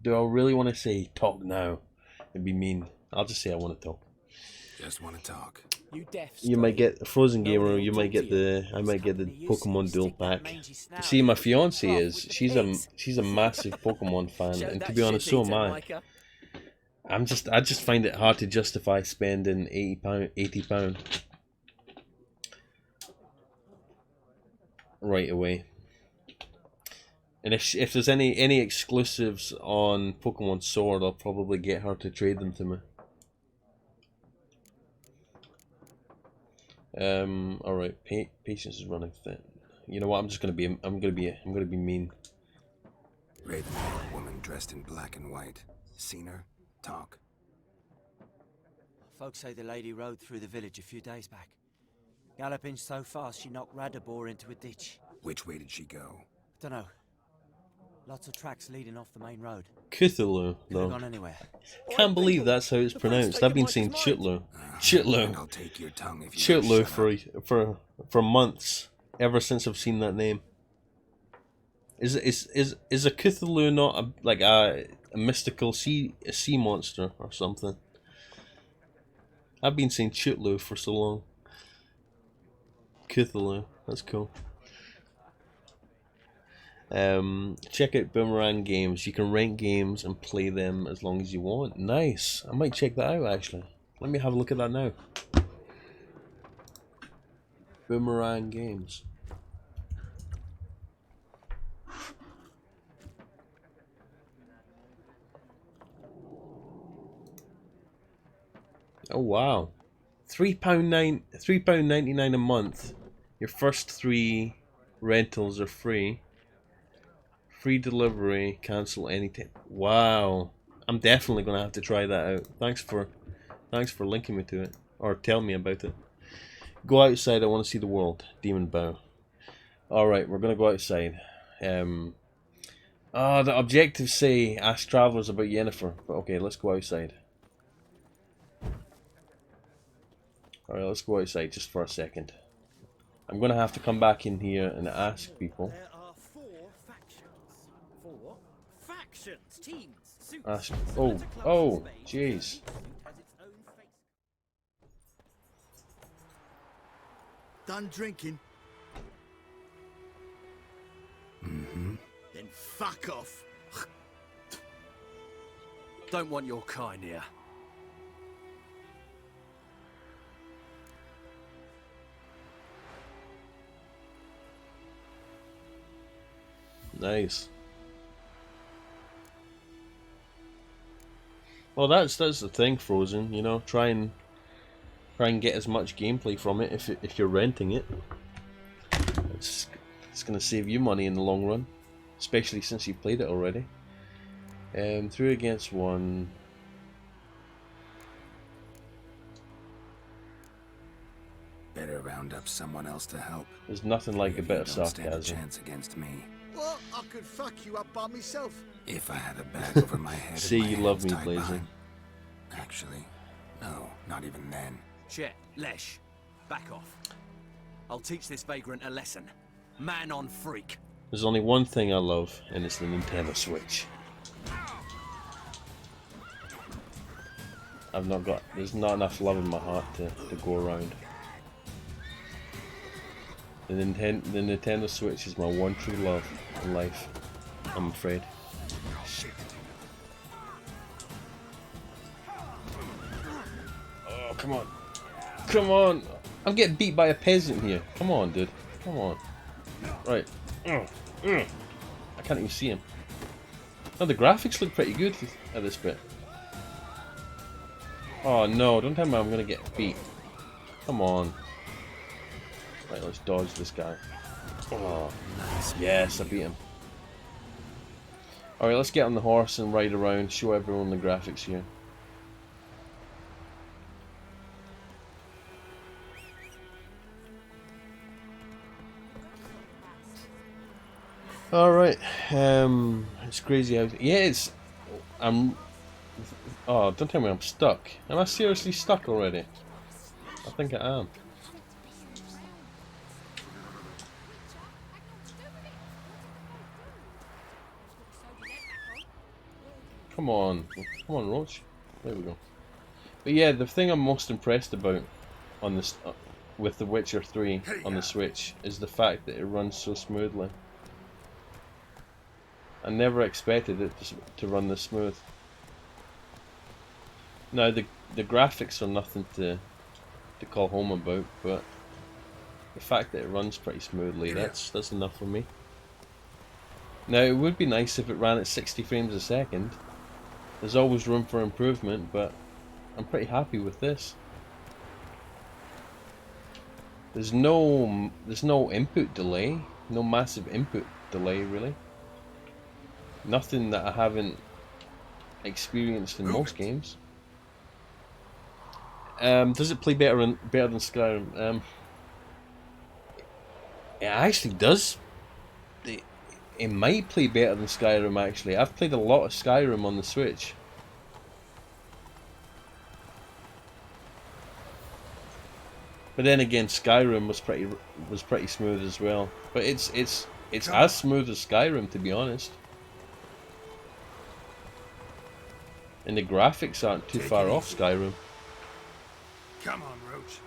Do I really want to say, talk now? It'd be mean. I'll just say I want to talk. Just want to talk. You deaf. You might straight? get Frozen Gamer, Nobody you will might talk get to you. I might get the Pokemon Dual Pack. You see, my fiance is, she's a massive Pokemon fan, Show and to that be honest, so shit, am I. Micah. I just find it hard to justify spending £80 right away. And if there's any exclusives on Pokemon Sword, I'll probably get her to trade them to me. Alright, patience is running thin. You know what? I'm gonna be mean. Raven-haired woman dressed in black and white. Seen her? Talk. Folks say the lady rode through the village a few days back. Galloping so fast she knocked Radabor into a ditch. Which way did she go? Dunno. Lots of tracks leading off the main road. Cthulhu, Could have though. gone anywhere. Can't believe that's how it's pronounced. I've been saying Chitlu. And Chitlu. I'll take your tongue if you Chitlu don't shut up. for months. Ever since I've seen that name. Is a Cthulhu not a mystical sea monster or something? I've been saying Chutlu for so long. Cthulhu, that's cool. Check out Boomerang Games. You can rent games and play them as long as you want. Nice. I might check that out actually. Let me have a look at that now. Boomerang Games. Oh wow. £3.99 a month. Your first 3 rentals are free. Free delivery, cancel anytime. Wow. I'm definitely gonna have to try that out. Thanks for linking me to it. Or tell me about it. Go outside, I wanna see the world. Demon Bow. Alright, we're gonna go outside. The objectives say ask travelers about Yennefer. But okay, let's go outside. Alright, let's go outside just for a second. I'm gonna have to come back in here and ask people. There are 4 factions. 4 factions, teams, suits. Ask. similar to clubs Oh, in Spain. jeez. Each suit has its own face. Done drinking? Mm-hmm. Then fuck off. Don't want your kind here. Nice. Well, that's the thing, Frozen. You know, try and get as much gameplay from it if you're renting it. It's gonna save you money in the long run, especially since you played it already. 3 against 1. Better round up someone else to help. There's nothing like a bit of Don't stand a sarcasm. chance against me. Well, I could fuck you up by myself. If I had a bag over my head and See, my you love hands me, tied Blazing. behind- Actually, no, not even then. Chet, Lesh, back off. I'll teach this vagrant a lesson. Man on freak. There's only one thing I love, and it's the Nintendo Switch. There's not enough love in my heart to go around. The Nintendo Switch is my one true love in life, I'm afraid. Oh, come on. Come on! I'm getting beat by a peasant here. Come on, dude. Come on. Right. I can't even see him. Oh, the graphics look pretty good at this bit. Oh no, don't tell me I'm gonna get beat. Come on. Right, let's dodge this guy. Oh, yes, I beat him. Alright, let's get on the horse and ride around, show everyone the graphics here. Alright, it's crazy how... Yeah, oh, don't tell me I'm stuck. Am I seriously stuck already? I think I am. Come on, Roach. There we go. But yeah, the thing I'm most impressed about on this, with The Witcher 3 on the Switch, is the fact that it runs so smoothly. I never expected it to run this smooth. Now the graphics are nothing to call home about, but the fact that it runs pretty smoothly, that's enough for me. Now it would be nice if it ran at 60 frames a second. There's always room for improvement, but I'm pretty happy with this. There's no input delay, no massive input delay really. Nothing that I haven't experienced in most games. Does it play better than Skyrim? It actually does. It might play better than Skyrim actually. I've played a lot of Skyrim on the Switch. But then again, Skyrim was pretty smooth as well. But it's It's as smooth as Skyrim, to be honest. And the graphics aren't too far off Skyrim. Come on, Roach.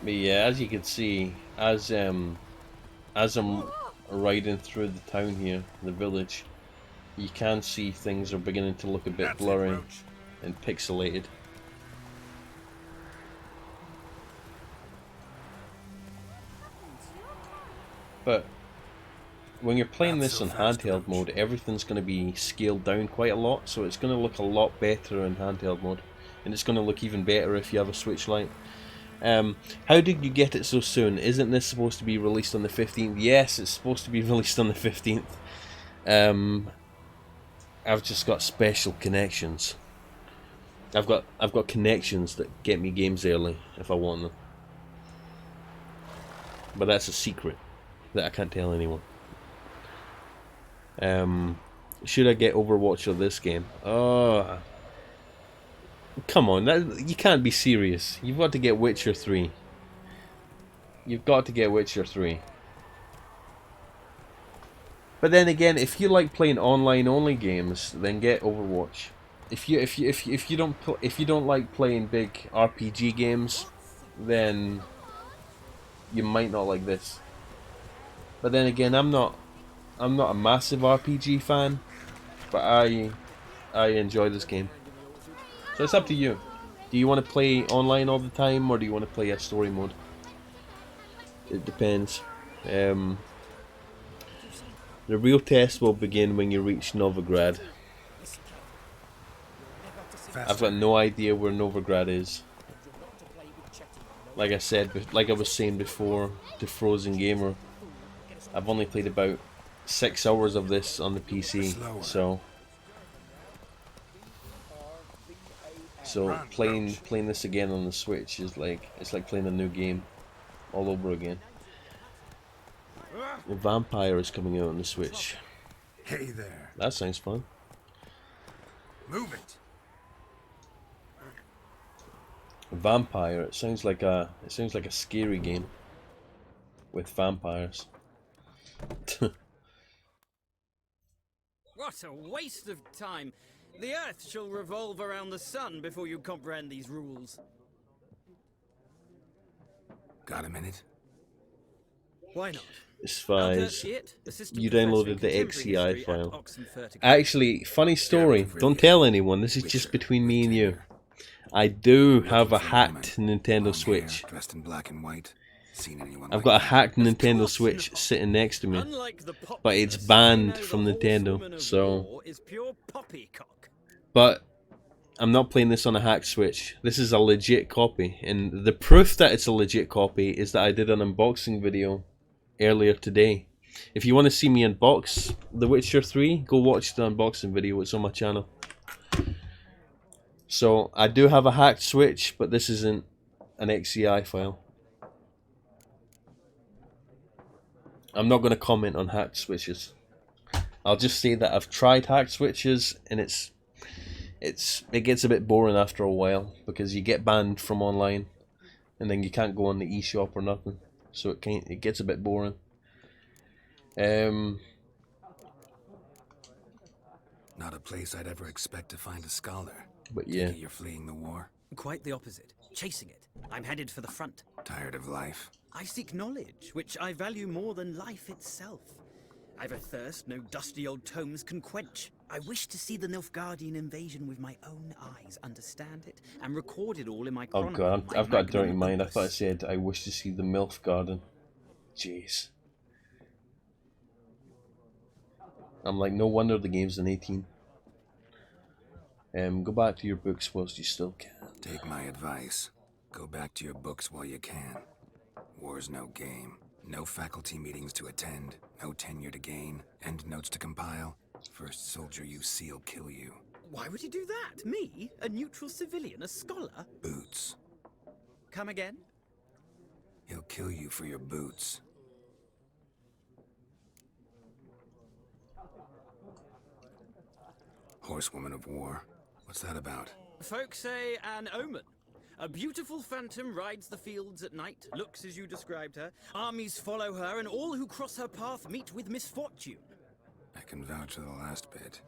But yeah, as you can see, as I'm riding through the town here, the village, you can see things are beginning to look a bit blurry and pixelated. But when you're playing this in handheld mode, everything's going to be scaled down quite a lot, so it's going to look a lot better in handheld mode, and it's going to look even better if you have a Switch Lite. How did you get it so soon? Isn't this supposed to be released on the 15th? Yes, it's supposed to be released on the 15th. I've just got special connections. I've got connections that get me games early if I want them. But that's a secret that I can't tell anyone. Should I get Overwatch or this game? Oh, come on, you can't be serious. You've got to get Witcher 3. You've got to get Witcher 3. But then again, if you like playing online only games, then get Overwatch. If you don't like playing big RPG games, then you might not like this. But then again, I'm not a massive RPG fan, but I enjoy this game. So it's up to you. Do you want to play online all the time, or do you want to play a story mode? It depends. The real test will begin when you reach Novigrad. I've got no idea where Novigrad is. Like I said, like I was saying before to Frozen Gamer, I've only played about 6 hours of this on the PC, so playing this again on the Switch is like, it's like playing a new game all over again. The Vampire is coming out on the Switch. Hey there. That sounds fun. Move it. Vampire. It sounds like a scary game with vampires. What a waste of time! The Earth shall revolve around the sun before you comprehend these rules. Got a minute? Why not? As far as you downloaded the XCI file. Actually, funny story. Don't tell anyone. This is just between me and you. I do have a hacked Nintendo Switch. Dressed in black and white. Seen anyone I've got a hacked Nintendo Switch sitting next to me, but it's banned from Nintendo. So, but I'm not playing this on a hacked Switch. This is a legit copy, and the proof that it's a legit copy is that I did an unboxing video earlier today. If you want to see me unbox The Witcher 3, go watch the unboxing video. It's on my channel. So I do have a hacked Switch, but this isn't an XCI file. I'm not going to comment on hacked switches. I'll just say that I've tried hacked switches, and it gets a bit boring after a while because you get banned from online, and then you can't go on the eShop or nothing. So it gets a bit boring. Not a place I'd ever expect to find a scholar. But yeah, you're fleeing the war. Quite the opposite. Chasing it. I'm headed for the front. Tired of life? I seek knowledge, which I value more than life itself. I've a thirst no dusty old tomes can quench. I wish to see the Nilfgaardian invasion with my own eyes, understand it, and record it all in my chronicle. Oh god, I've got a dirty mind. I thought I said I wish to see the MILF garden. Jeez. I'm like, no wonder the game's an 18. Go back to your books whilst you still can. Take my advice. Go back to your books while you can. War's no game. No faculty meetings to attend. No tenure to gain. End notes to compile. First soldier you see will kill you. Why would he do that? Me? A neutral civilian? A scholar? Boots. Come again? He'll kill you for your boots. Horsewoman of war. What's that about? Folk say an omen. A beautiful phantom rides the fields at night, looks as you described her. Armies follow her, and all who cross her path meet with misfortune. I can vouch for the last bit.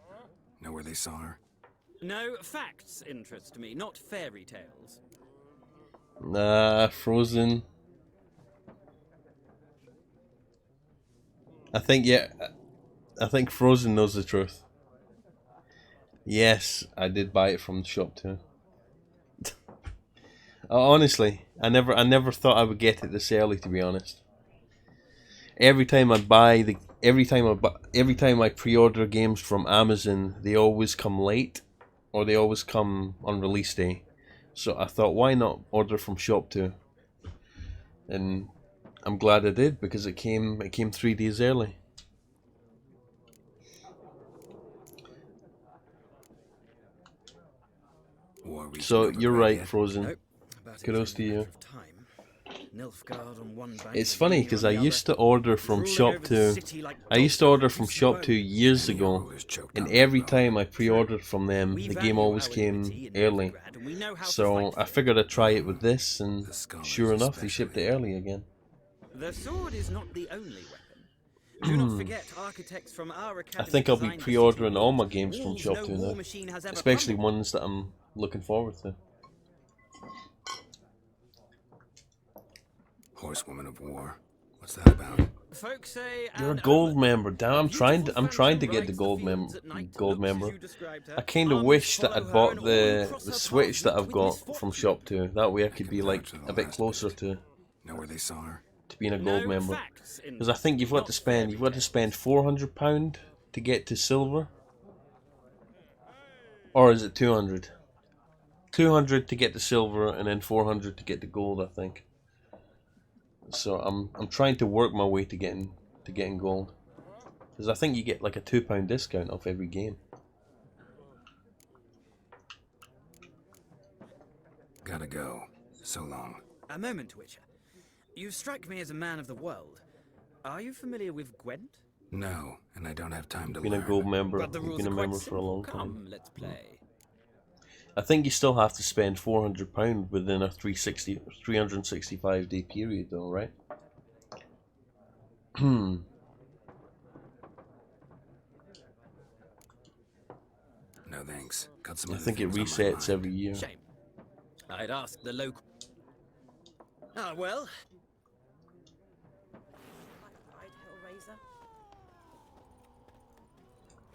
Know where they saw her? No, facts interest me, not fairy tales. Nah, Frozen. I think Frozen knows the truth. Yes, I did buy it from the shop too. Honestly, I never thought I would get it this early, to be honest. Every time I pre-order games from Amazon, they always come late, or they always come on release day. So I thought, why not order from shop too? And I'm glad I did, because it came 3 days early. So you're right, Frozen. Nope. Kudos to you. Nilfgaard on one bank, It's funny because I used to order from Shop 2. I used to order from Shop 2 years ago, and every time I pre-ordered from them, the game always came early. So I figured I'd try it with this, and sure enough, they shipped it early again. The sword is not the only weapon. Do not forget, architects from our academy. I think I'll be pre-ordering all my games from Shop 2 now, especially ones that I'm looking forward to. Horsewoman of War. What's that about? Folks say You're a gold member. Damn, I'm trying to get the gold member. I kind of wish that I'd bought the Switch that I've got from Shop 2. That way I could be like a bit closer to being a gold member. Because I think you've got to spend £400 to get to silver, or is it 200? 200 to get to silver, and then 400 to get to gold, I think. So I'm trying to work my way to getting gold, because I think you get like a £2 discount off every game. Gotta go. So long. A moment, Witcher. You strike me as a man of the world. Are you familiar with Gwent? No, and I don't have time to Been learn. a gold member. But the I've rules been a are quite member for a simple. long time. Come, let's play. I think you still have to spend £400 within a 365 day period, though, right? No thanks. Got some I other think it things on my resets mind. every year. Shame. I'd ask the local. Ah, well.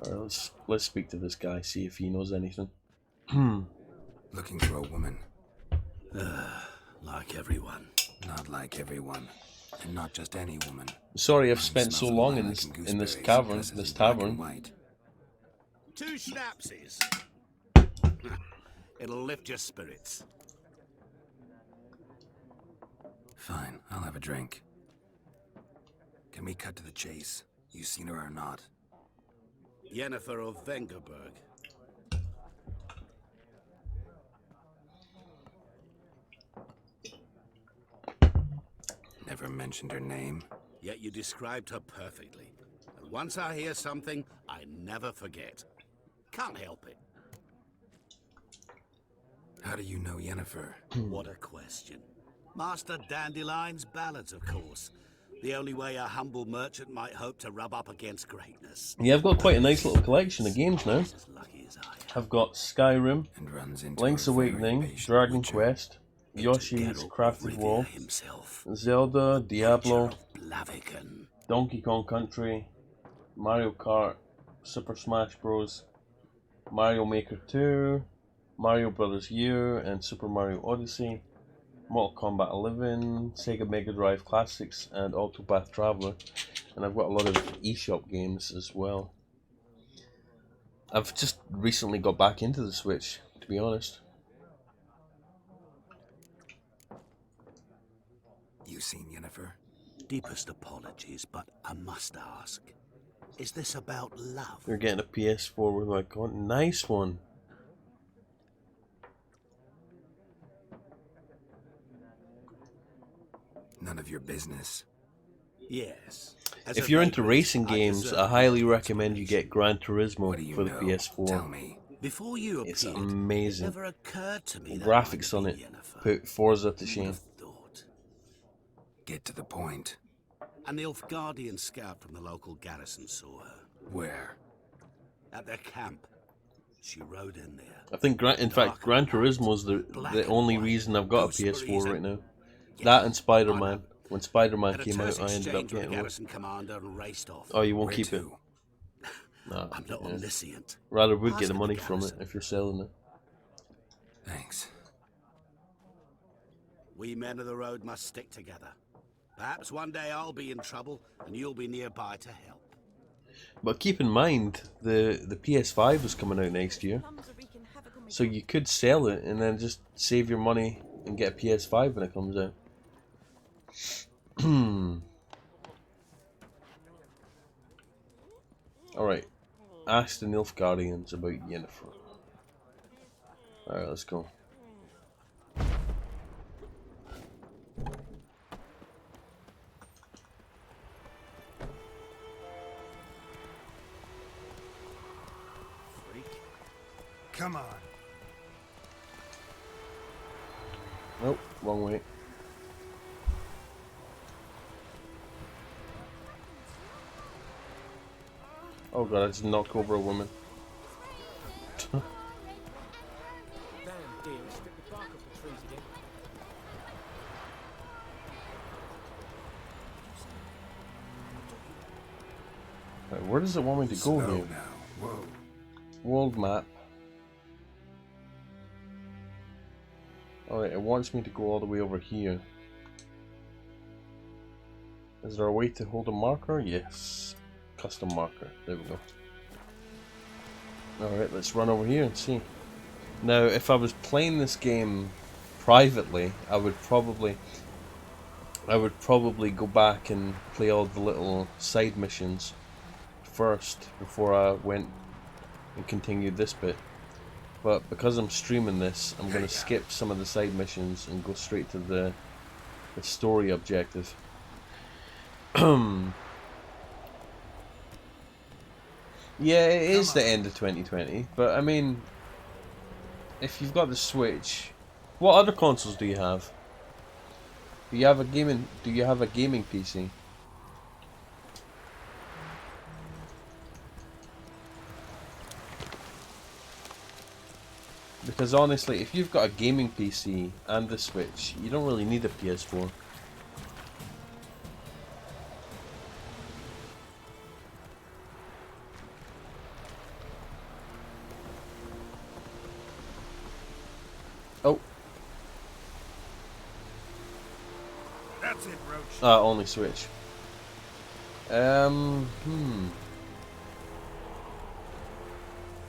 Alright, let's speak to this guy, see if he knows anything. Looking for a woman. Like everyone. Not like everyone. And not just any woman. Sorry I've Mine spent so smells of long lilac in and this gooseberries, cavern, dresses this in black and tavern. white. 2 schnapsies. It'll lift your spirits. Fine, I'll have a drink. Can we cut to the chase? You seen her or not? Yennefer of Vengerberg. Never mentioned her name. Yet you described her perfectly. And once I hear something, I never forget. Can't help it. How do you know Yennefer? What a question. Master Dandelion's ballads, of course. The only way a humble merchant might hope to rub up against greatness. Yeah, I've got quite a nice little collection of games now. As lucky as I am. I've got Skyrim, And runs into Link's a very Awakening, patient Dragon witcher. Quest, Yoshi's Geralt Crafted of World, Rivia himself. Zelda, Diablo, Blaviken. Donkey Kong Country, Mario Kart, Super Smash Bros, Mario Maker 2, Mario Brothers U, and Super Mario Odyssey, Mortal Kombat 11, Sega Mega Drive Classics, and Octopath Traveler. And I've got a lot of eShop games as well. I've just recently got back into the Switch, to be honest. You seen Yennefer? Deepest apologies, but I must ask. Is this about love? You're getting a PS4 with my con. Nice one. None of your business. Yes. If you're into racing games, I highly recommend you get Gran Turismo What do you for the know? PS4. Tell me. Before you It's appeared, amazing. it never occurred to me that Graphics might on be it Yennefer. put Forza to Who shame. would have thought? Get to the point. An Nilfgaardian scout from the local garrison saw her. Where? At their camp. She rode in there. I think, in fact, Gran Turismo is the only reason I've got a PS4 right now. That and Spider-Man. When Spider-Man came out, I ended up getting one. Commander and raced off. Oh, you won't keep it? Nah, I'm not omniscient. rather would get the money from it if you're selling it. Thanks. We men of the road must stick together. Perhaps one day I'll be in trouble and you'll be nearby to help. But keep in mind, the PS5 is coming out next year. So you could sell it and then just save your money and get a PS5 when it comes out. Alright. Ask the Nilfgaardians about Yennefer. Alright, let's go. Come on. Nope, wrong way. Oh god, I just knocked over a woman. Right, where does it want me to go here? Whoa. World map. Alright, it wants me to go all the way over here. Is there a way to hold a marker? Yes. Custom marker. There we go. Alright, let's run over here and see. Now, if I was playing this game privately, I would probably go back and play all the little side missions first before I went and continued this bit. But because I'm streaming this, I'm going to skip some of the side missions and go straight to the story objective. Yeah, it is the end of 2020, but I mean, if you've got the Switch, what other consoles do you have? Do you have a gaming PC? Because honestly, if you've got a gaming PC and the Switch, you don't really need a PS4. Oh. That's it, Roach. Only Switch.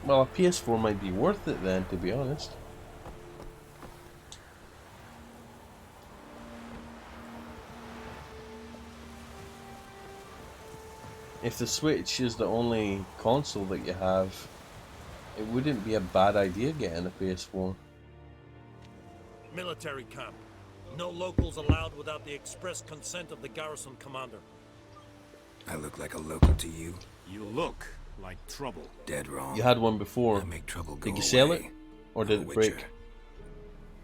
Well, a PS4 might be worth it then, to be honest. If the Switch is the only console that you have, it wouldn't be a bad idea getting a PS4. Military camp. No locals allowed without the express consent of the garrison commander. I look like a local to you? You look like trouble. Dead wrong. You had one before. I make trouble go Did you sell it? away. Or did it break?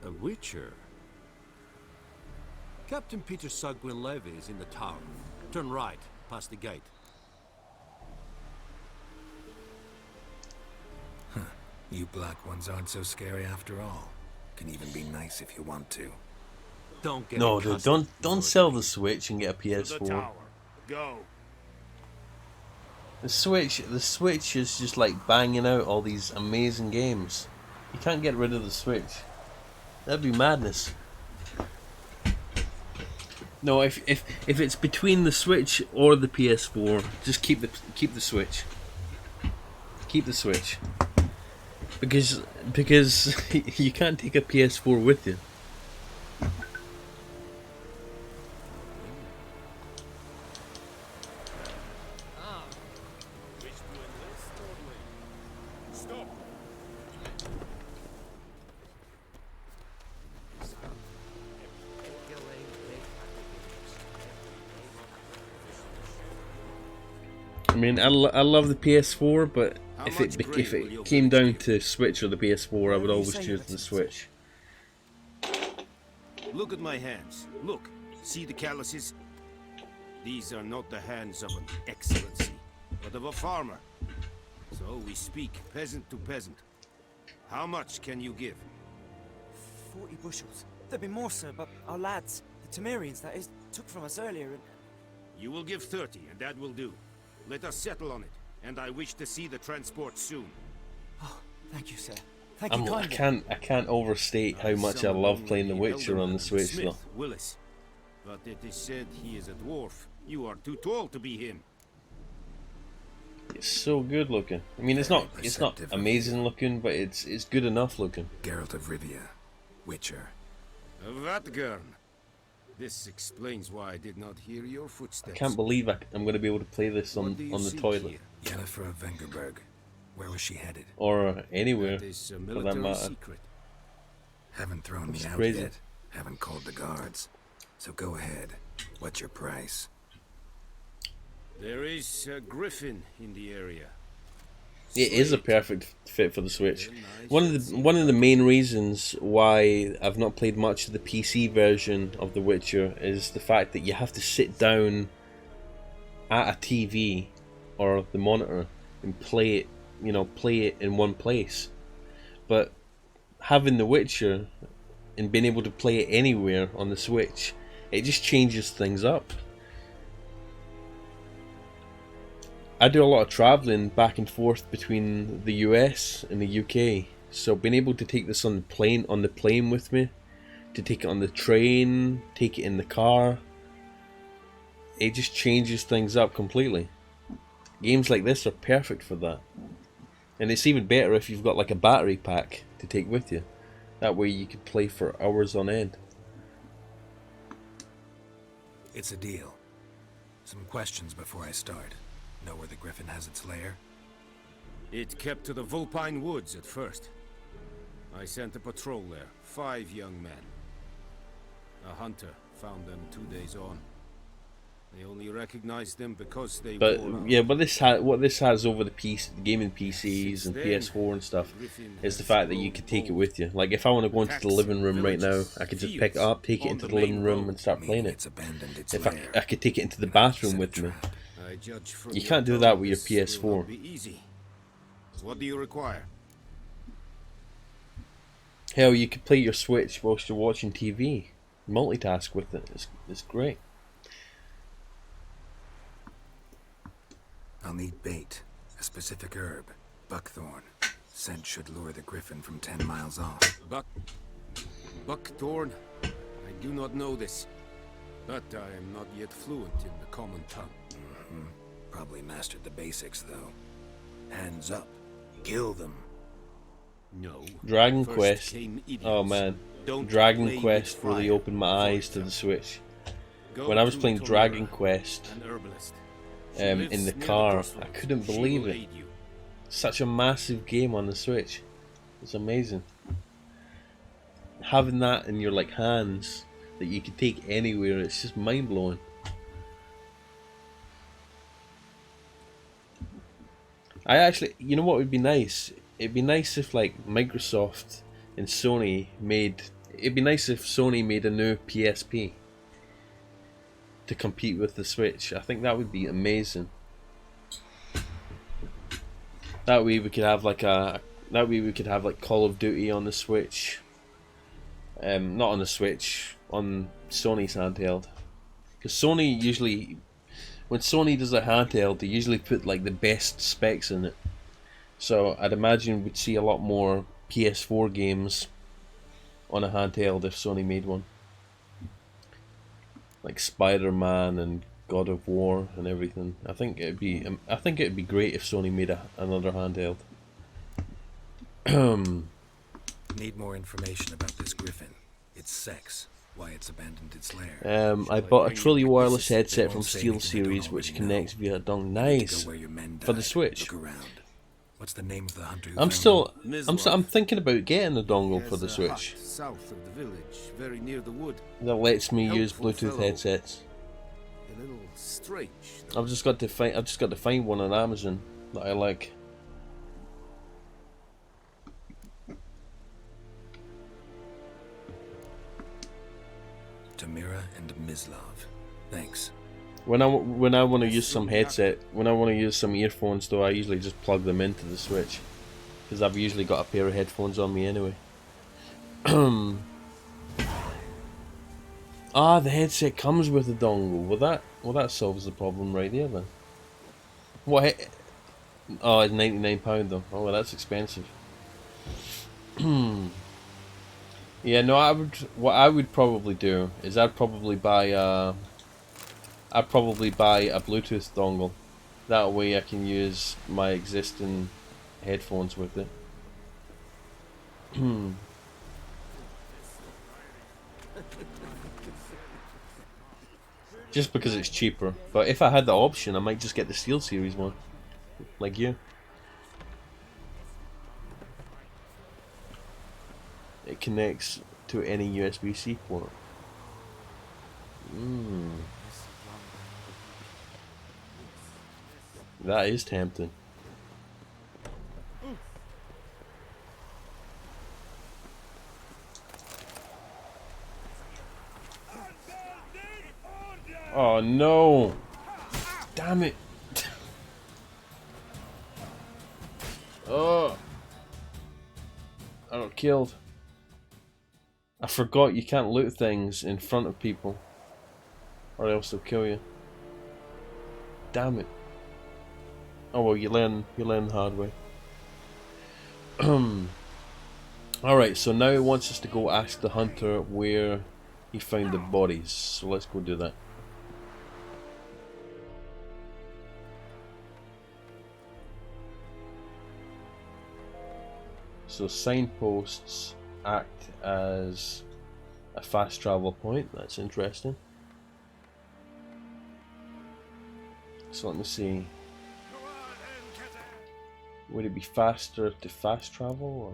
A witcher? Captain Peter Sugwin Levy is in the tower. Turn right, past the gate. Huh. You black ones aren't so scary after all. Can even be nice if you want to. Don't get No, dude, don't sell the Switch and get a PS4. Go. The Switch is just like banging out all these amazing games. You can't get rid of the Switch. That'd be madness. No, if it's between the Switch or the PS4, just keep the Switch. Keep the Switch. Because you can't take a PS4 with you. I mean, I love the PS4, but if it came down to Switch or the PS4, I would always choose the Switch. Look at my hands. Look. See the calluses? These are not the hands of an excellency, but of a farmer. So we speak peasant to peasant. How much can you give? 40 bushels. There'd be more, sir, but our lads, the Temerians, that is, took from us earlier and... You will give 30, and that will do. Let us settle on it, and I wish to see the transport soon. Oh, thank you, sir. Thank you kindly. I can't overstate how much I love playing The Witcher on the Switch, though. Willis. But it is said he is a dwarf. You are too tall to be him. It's so good looking. I mean, it's not amazing looking, but it's good enough looking. Geralt of Rivia, Witcher. Vatgern. This explains why I did not hear your footsteps. I can't believe I'm going to be able to play this on the toilet. Yennefer of Vengerberg. Where was she headed? Or anywhere, for that matter. Secret. Haven't thrown me out crazy. yet. Haven't called the guards. So go ahead. What's your price? There is a Griffin in the area. It is a perfect fit for the Switch. One of the main reasons why I've not played much of the PC version of The Witcher is the fact that you have to sit down at a TV or the monitor and play it, play it in one place. But having The Witcher and being able to play it anywhere on the Switch, it just changes things up. I do a lot of travelling back and forth between the US and the UK, so being able to take this on the plane with me, to take it on the train, take it in the car, it just changes things up completely. Games like this are perfect for that. And it's even better if you've got like a battery pack to take with you. That way you could play for hours on end. It's a deal. Some questions before I start. Know where the Griffin has its lair? It kept to the Vulpine Woods at first. I sent a patrol there, 5 young men. A hunter found them 2 days on. They only recognized them because they what this has over the gaming PCs and PS4 and stuff is the fact that you could take it with you. Like if I want to go into the living room right now, I could just pick it up, take it into the living room and start playing it. If I could take it into the bathroom with me. You can't do that with your PS4. What do you require? Hell, you could play your Switch whilst you're watching TV. Multitask with it. It's great. I'll need bait, a specific herb, buckthorn. Scent should lure the Griffin from 10 miles off. Buckthorn? I do not know this, but I am not yet fluent in the common tongue. Probably mastered the basics, though. Hands up. Kill them. No. Dragon Quest. Oh man. Dragon Quest really opened my eyes to the Switch. When I was playing Dragon Quest in the car, I couldn't believe it. Such a massive game on the Switch. It's amazing. Having that in your hands that you can take anywhere, it's just mind blowing. I actually, you know what would be nice? It'd be nice if Microsoft and Sony made. It'd be nice if Sony made a new PSP to compete with the Switch. I think that would be amazing. That way we could have Call of Duty on the Switch. Not on the Switch, on Sony's handheld. Because Sony usually, when Sony does a handheld, they usually put the best specs in it. So I'd imagine we'd see a lot more PS4 games on a handheld if Sony made one. Like Spider-Man and God of War and everything. I think it'd be great if Sony made another handheld. Need more information about this Griffin. Its sex, why it's abandoned its lair. I bought a truly wireless headset from SteelSeries which connects via a dongle. Nice. For the Switch. What's the name of the hunter? I'm thinking about getting a dongle for the Switch. South of the village, very near the wood. That lets me use Bluetooth headsets. A little strange. I've just got to find one on Amazon that I like. Tamira and Mislav. Thanks. When I want to use some headset, when I want to use some earphones though, I usually just plug them into the Switch, because I've usually got a pair of headphones on me anyway. Ah, the headset comes with a dongle. Well that solves the problem right there then. What? Oh, it's £99 though. Oh, well, that's expensive. Yeah, no, what I would probably do is I'd probably buy a Bluetooth dongle. That way I can use my existing headphones with it. Just because it's cheaper. But if I had the option, I might just get the Steel Series one. Like you. It connects to any USB-C port. That is tempting. Oh no! Damn it! Oh! I got killed. I forgot you can't loot things in front of people, or else they'll kill you. Damn it! Oh well, you learn the hard way. Alright, so now it wants us to go ask the hunter where he found the bodies, so let's go do that. So signposts act as a fast travel point. That's interesting. So let me see. Would it be faster to fast travel?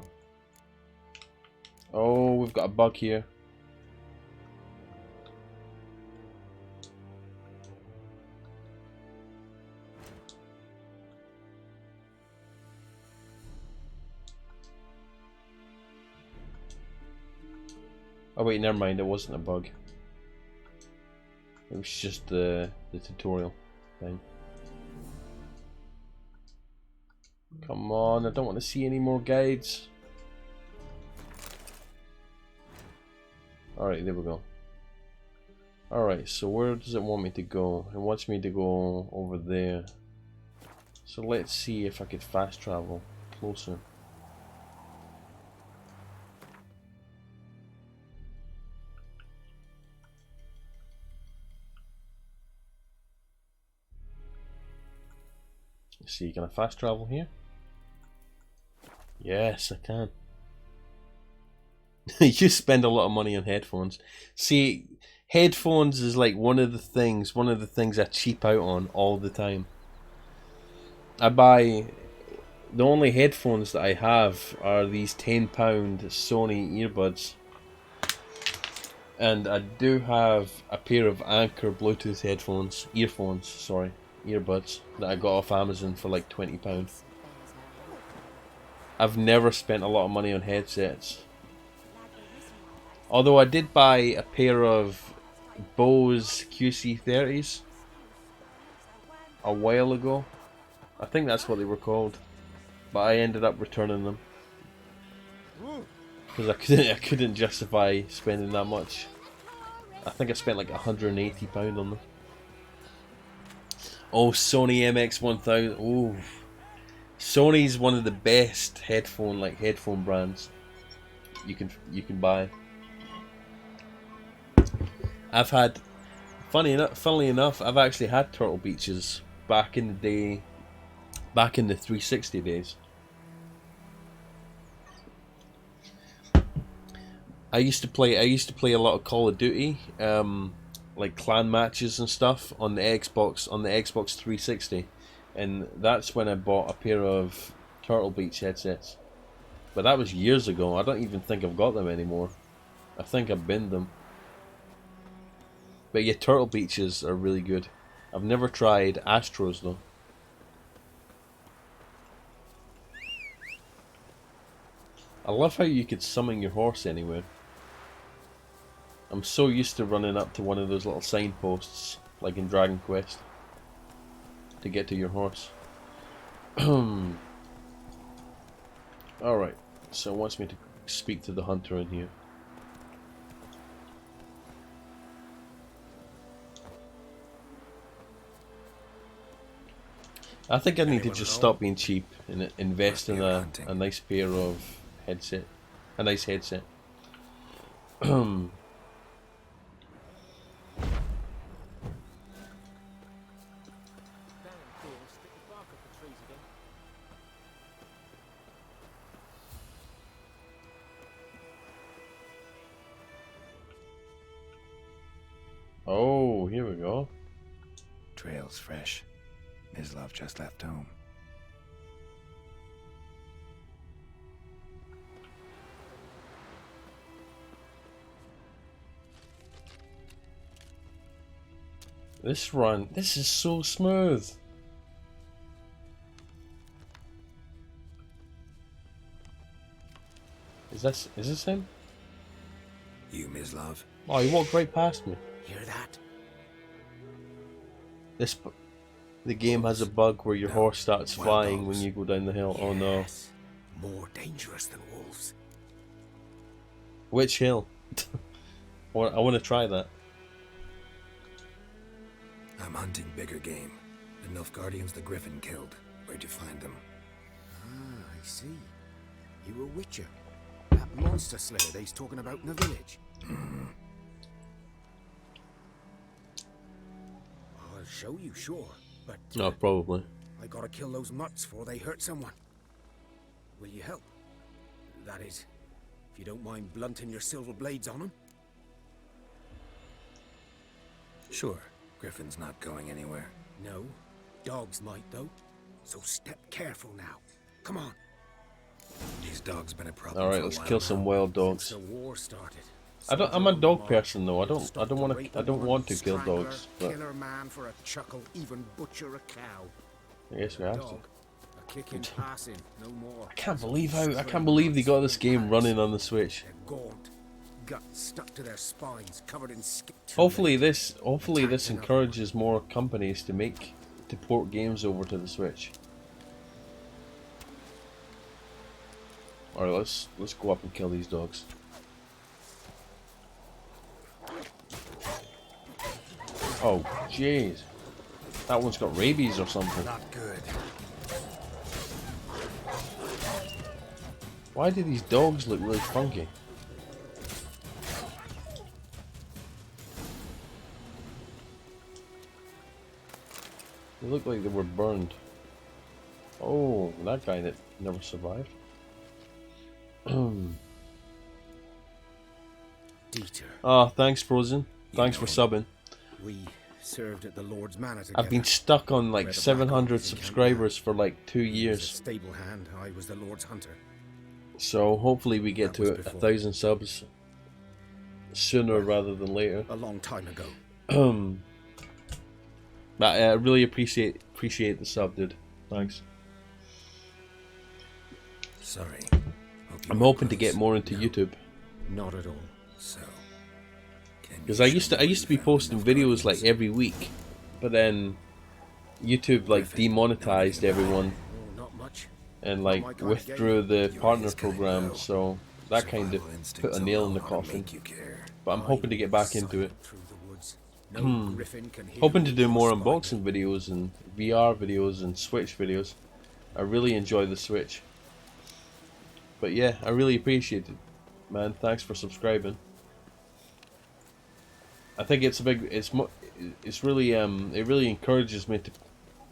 Or? Oh, we've got a bug here. Oh wait, never mind, it wasn't a bug. It was just the tutorial thing. Come on, I don't want to see any more guides. Alright, there we go. Alright, so where does it want me to go? It wants me to go over there. So let's see if I could fast travel closer. Let's see, can I fast travel here? Yes, I can. You spend a lot of money on headphones. See, headphones is like one of the things I cheap out on all the time. The only headphones that I have are these £10 Sony earbuds. And I do have a pair of Anchor Bluetooth earbuds that I got off Amazon for like £20. I've never spent a lot of money on headsets. Although I did buy a pair of Bose QC30s a while ago. I think that's what they were called. But I ended up returning them. Because I couldn't justify spending that much. I think I spent like £180 on them. Oh, Sony MX-1000. Ooh. Sony's one of the best headphone brands you can buy. I've had, funnily enough, I've actually had Turtle Beaches back in the day, back in the 360 days. I used to play a lot of Call of Duty, like clan matches and stuff on the Xbox 360, and that's when I bought a pair of Turtle Beach headsets. But that was years ago. I don't even think I've got them anymore. I think I've binned them. But yeah, Turtle Beaches are really good. I've never tried Astros though. I love how you could summon your horse anywhere. I'm so used to running up to one of those little signposts, like in Dragon Quest, to get to your horse. Alright, so it wants me to speak to the hunter in here. I think I need to just stop being cheap and invest in a nice pair of headset, a nice headset. Oh, here we go. Trail's fresh. Mislav just left home. This run, this is so smooth. Is this him? You, Mislav? Oh, he walked right past me. Hear that? The game has a bug where your horse starts flying when you go down the hill. Oh no. More dangerous than wolves. Which hill? I want to try that. I'm hunting bigger game. The Nilfgaardians the Griffin killed. Where'd you find them? Ah, I see. You a witcher. That monster slayer they's talking about in the village. I'll show you, sure. But No, probably. I gotta kill those mutts before they hurt someone. Will you help? That is, if you don't mind blunting your silver blades on them. Sure. Griffin's not going anywhere. No. Dogs might, though. So step careful now. Come on. These dogs been a problem. All right, let's kill some wild dogs. Since the war started. I'm a dog person though. I don't want to kill dogs. But Killer man for a chuckle, even butcher a cow. I guess we have to. A kick in passing, no more. I can't believe they got this game running on the Switch. They're gaunt, guts stuck to their spines, covered in skin. Hopefully this encourages more companies to port games over to the Switch. All right, let's go up and kill these dogs. Oh, jeez. That one's got rabies or something. Not good. Why do these dogs look really funky? They look like they were burned. Oh, that guy that never survived. Dieter. Oh, thanks, Frozen. Thanks for subbing. We served at the Lord's Manor together. I've been stuck on like 700 subscribers for like 2 years. Stable hand, I was the Lord's hunter. So hopefully we get to 1,000 subs sooner rather than later. A long time ago. But I really appreciate the sub, dude. Thanks. Sorry. I'm hoping to get more into YouTube. Not at all. So, because I used to be posting videos like every week, but then YouTube like demonetized everyone and like withdrew the partner program, so that kind of put a nail in the coffin. But I'm hoping to get back into it. Hoping to do more unboxing videos and VR videos and Switch videos. I really enjoy the Switch. But yeah, I really appreciate it, man. Thanks for subscribing. I think it's really it really encourages me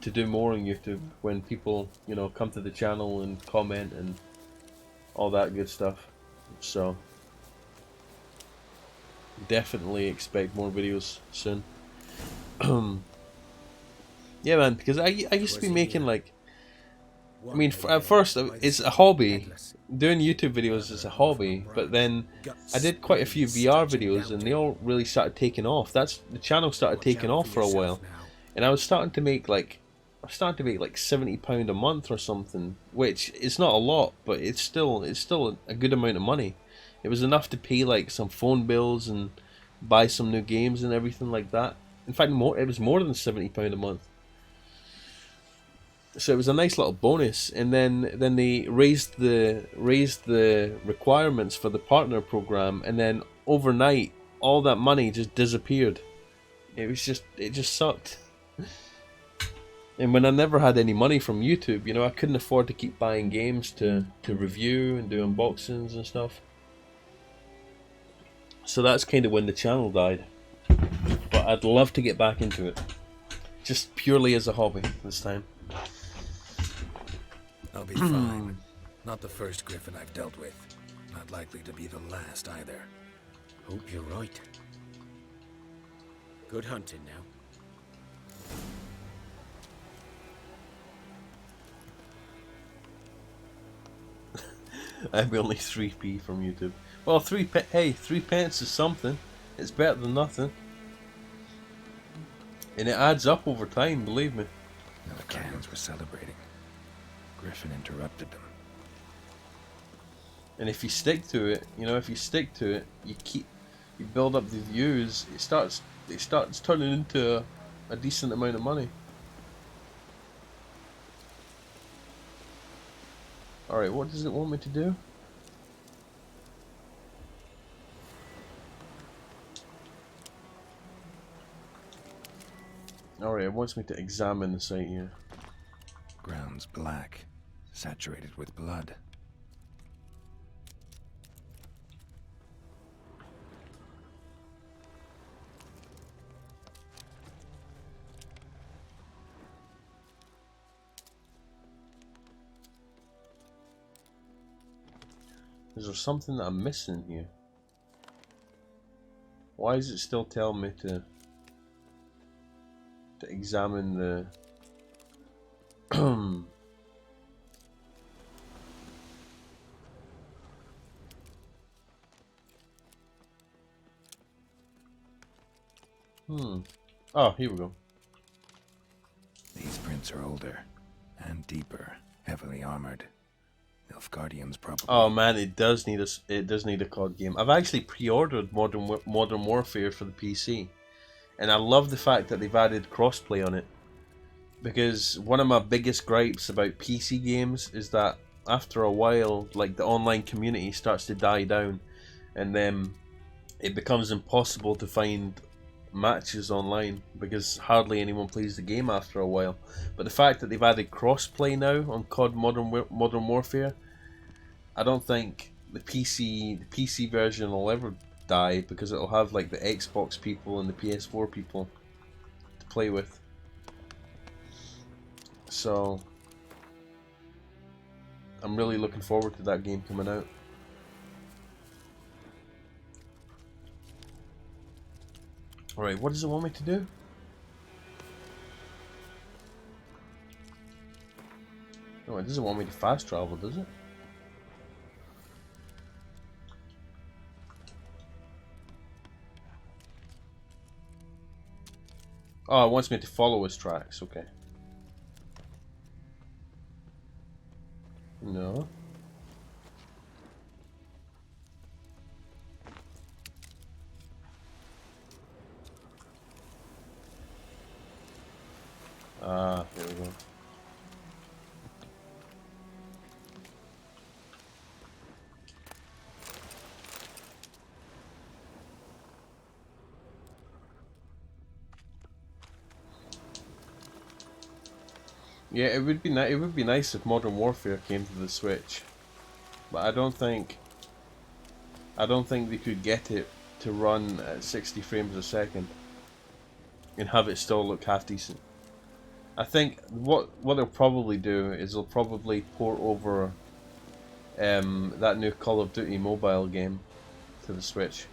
to do more on YouTube when people, you know, come to the channel and comment and all that good stuff. So definitely expect more videos soon. Yeah, man, because I used to be making like, I mean, at first it's a hobby. Doing YouTube videos is a hobby, but then I did quite a few VR videos and they all really started taking off. The channel started taking off for a while, and I was starting to make like £70 a month or something, which is not a lot, but it's still a good amount of money. It was enough to pay like some phone bills and buy some new games and everything like that. In fact, it was more than £70 a month. So it was a nice little bonus, and then they raised the requirements for the partner program, and then overnight all that money just disappeared. It just sucked. And when I never had any money from YouTube, you know, I couldn't afford to keep buying games to review and do unboxings and stuff. So that's kind of when the channel died. But I'd love to get back into it, just purely as a hobby this time. I'll be fine. Not the first Griffin I've dealt with. Not likely to be the last either. Hope you're right. Good hunting now. I'm only 3p from YouTube. Well, 3 pence is something. It's better than nothing. And it adds up over time, believe me. The cannons were celebrating. Griffin interrupted them. And if you stick to it, you know, you build up the views, it starts turning into a decent amount of money. Alright, what does it want me to do? Alright, it wants me to examine the site here. Ground's black, saturated with blood. Is there something that I'm missing here? Why is it still telling me to examine the Oh, here we go. These prints are older and deeper, heavily armored. Nilfgaardians probably. Oh man, it does need a COD game. I've actually pre-ordered Modern Warfare for the PC, and I love the fact that they've added crossplay on it. Because one of my biggest gripes about PC games is that after a while, like, the online community starts to die down, and then it becomes impossible to find matches online because hardly anyone plays the game after a while. But the fact that they've added crossplay now on COD Modern Warfare, I don't think the PC version will ever die, because it'll have like the Xbox people and the PS4 people to play with. So I'm really looking forward to that game coming out. Alright, what does it want me to do? No, it doesn't want me to fast travel, does it? Oh, it wants me to follow his tracks, okay. No. Ah, here we go. Yeah, it would be nice if Modern Warfare came to the Switch, but I don't think they could get it to run at 60 frames a second and have it still look half decent. I think what they'll probably do is they'll probably port over that new Call of Duty mobile game to the Switch.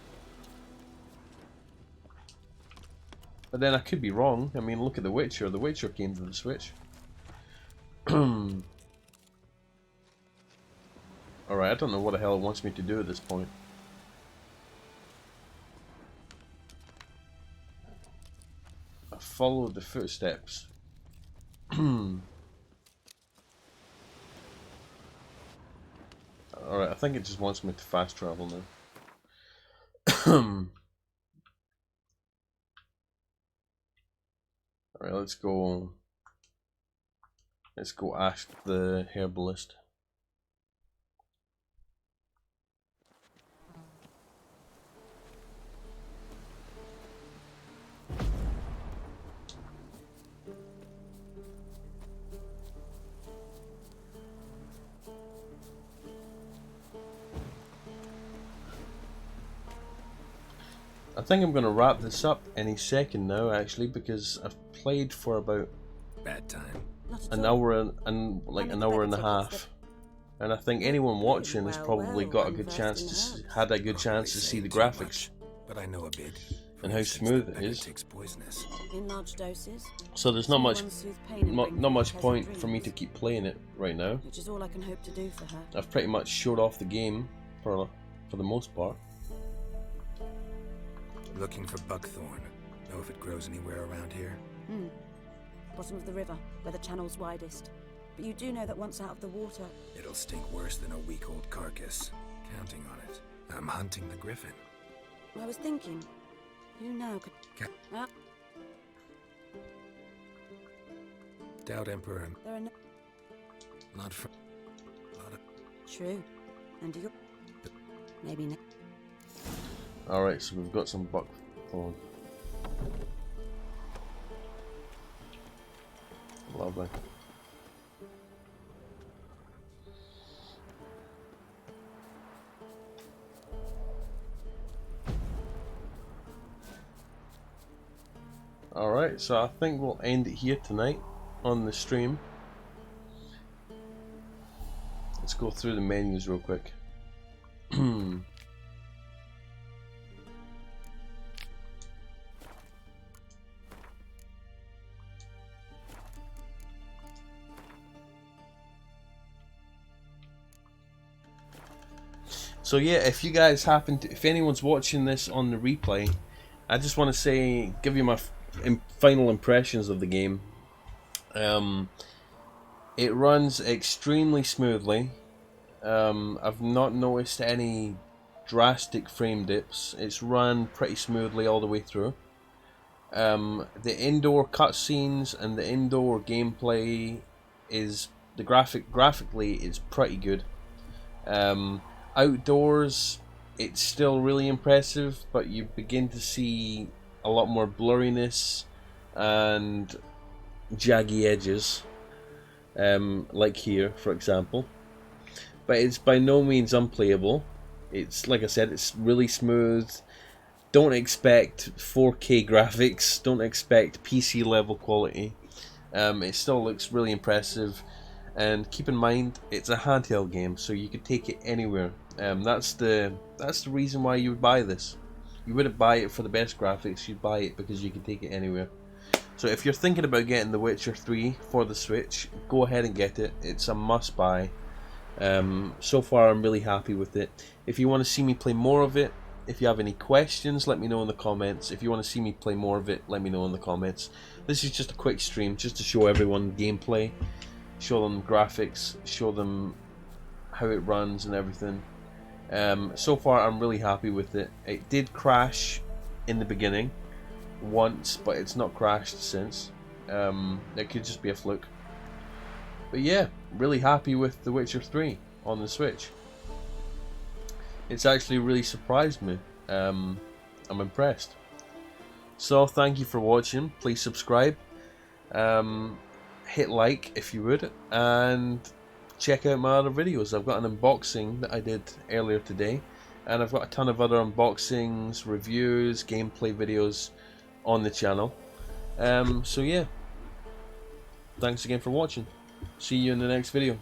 But then I could be wrong. I mean, look at The Witcher. The Witcher came to the Switch. Alright, I don't know what the hell it wants me to do at this point. I followed the footsteps. Alright, I think it just wants me to fast travel now. Right, let's go. Let's go ask the herbalist. I think I'm going to wrap this up any second now, actually, because I've played for about Bad time. an hour and like an hour and a half, and I think anyone watching has probably got a good chance to had a good chance to see the graphics, but I know a bit. And how smooth it is. Takes poisonous. In large doses. So there's not much point for me to keep playing it right now. Which is all I can hope to do for her. I've pretty much showed off the game for the most part. Looking for buckthorn. Know if it grows anywhere around here? Bottom of the river, where the channel's widest. But you do know that once out of the water... It'll stink worse than a week-old carcass. Counting on it. I'm hunting the Griffin. I was thinking, who now could... Doubt Emperor. There are no... Not for... True. And you... Maybe not. Alright, so we've got some buckthorn. Lovely. Alright, so I think we'll end it here tonight on the stream. Let's go through the menus real quick. So yeah, if you guys happen to, if anyone's watching this on the replay, I just want to say, give you my final impressions of the game. It runs extremely smoothly. I've not noticed any drastic frame dips. It's run pretty smoothly all the way through. The indoor cutscenes and the indoor gameplay is graphically it's pretty good. Outdoors, it's still really impressive, but you begin to see a lot more blurriness and jaggy edges, like here, for example. But it's by no means unplayable. It's, like I said, it's really smooth. Don't expect 4K graphics. Don't expect PC level quality. It still looks really impressive. And keep in mind, it's a handheld game, so you can take it anywhere. That's the reason why you would buy this. You wouldn't buy it for the best graphics, you'd buy it because you can take it anywhere. So if you're thinking about getting The Witcher 3 for the Switch, go ahead and get it. It's a must buy. So far I'm really happy with it. If you want to see me play more of it, if you have any questions, let me know in the comments. If you want to see me play more of it, let me know in the comments. This is just a quick stream, just to show everyone gameplay, show them graphics, show them how it runs and everything. So far I'm really happy with it. It did crash in the beginning once, but it's not crashed since. It could just be a fluke. But yeah, really happy with The Witcher 3 on the Switch. It's actually really surprised me. I'm impressed. So thank you for watching. Please subscribe. Hit like if you would, and check out my other videos. I've got an unboxing that I did earlier today, and I've got a ton of other unboxings, reviews, gameplay videos on the channel. So yeah, thanks again for watching. See you in the next video.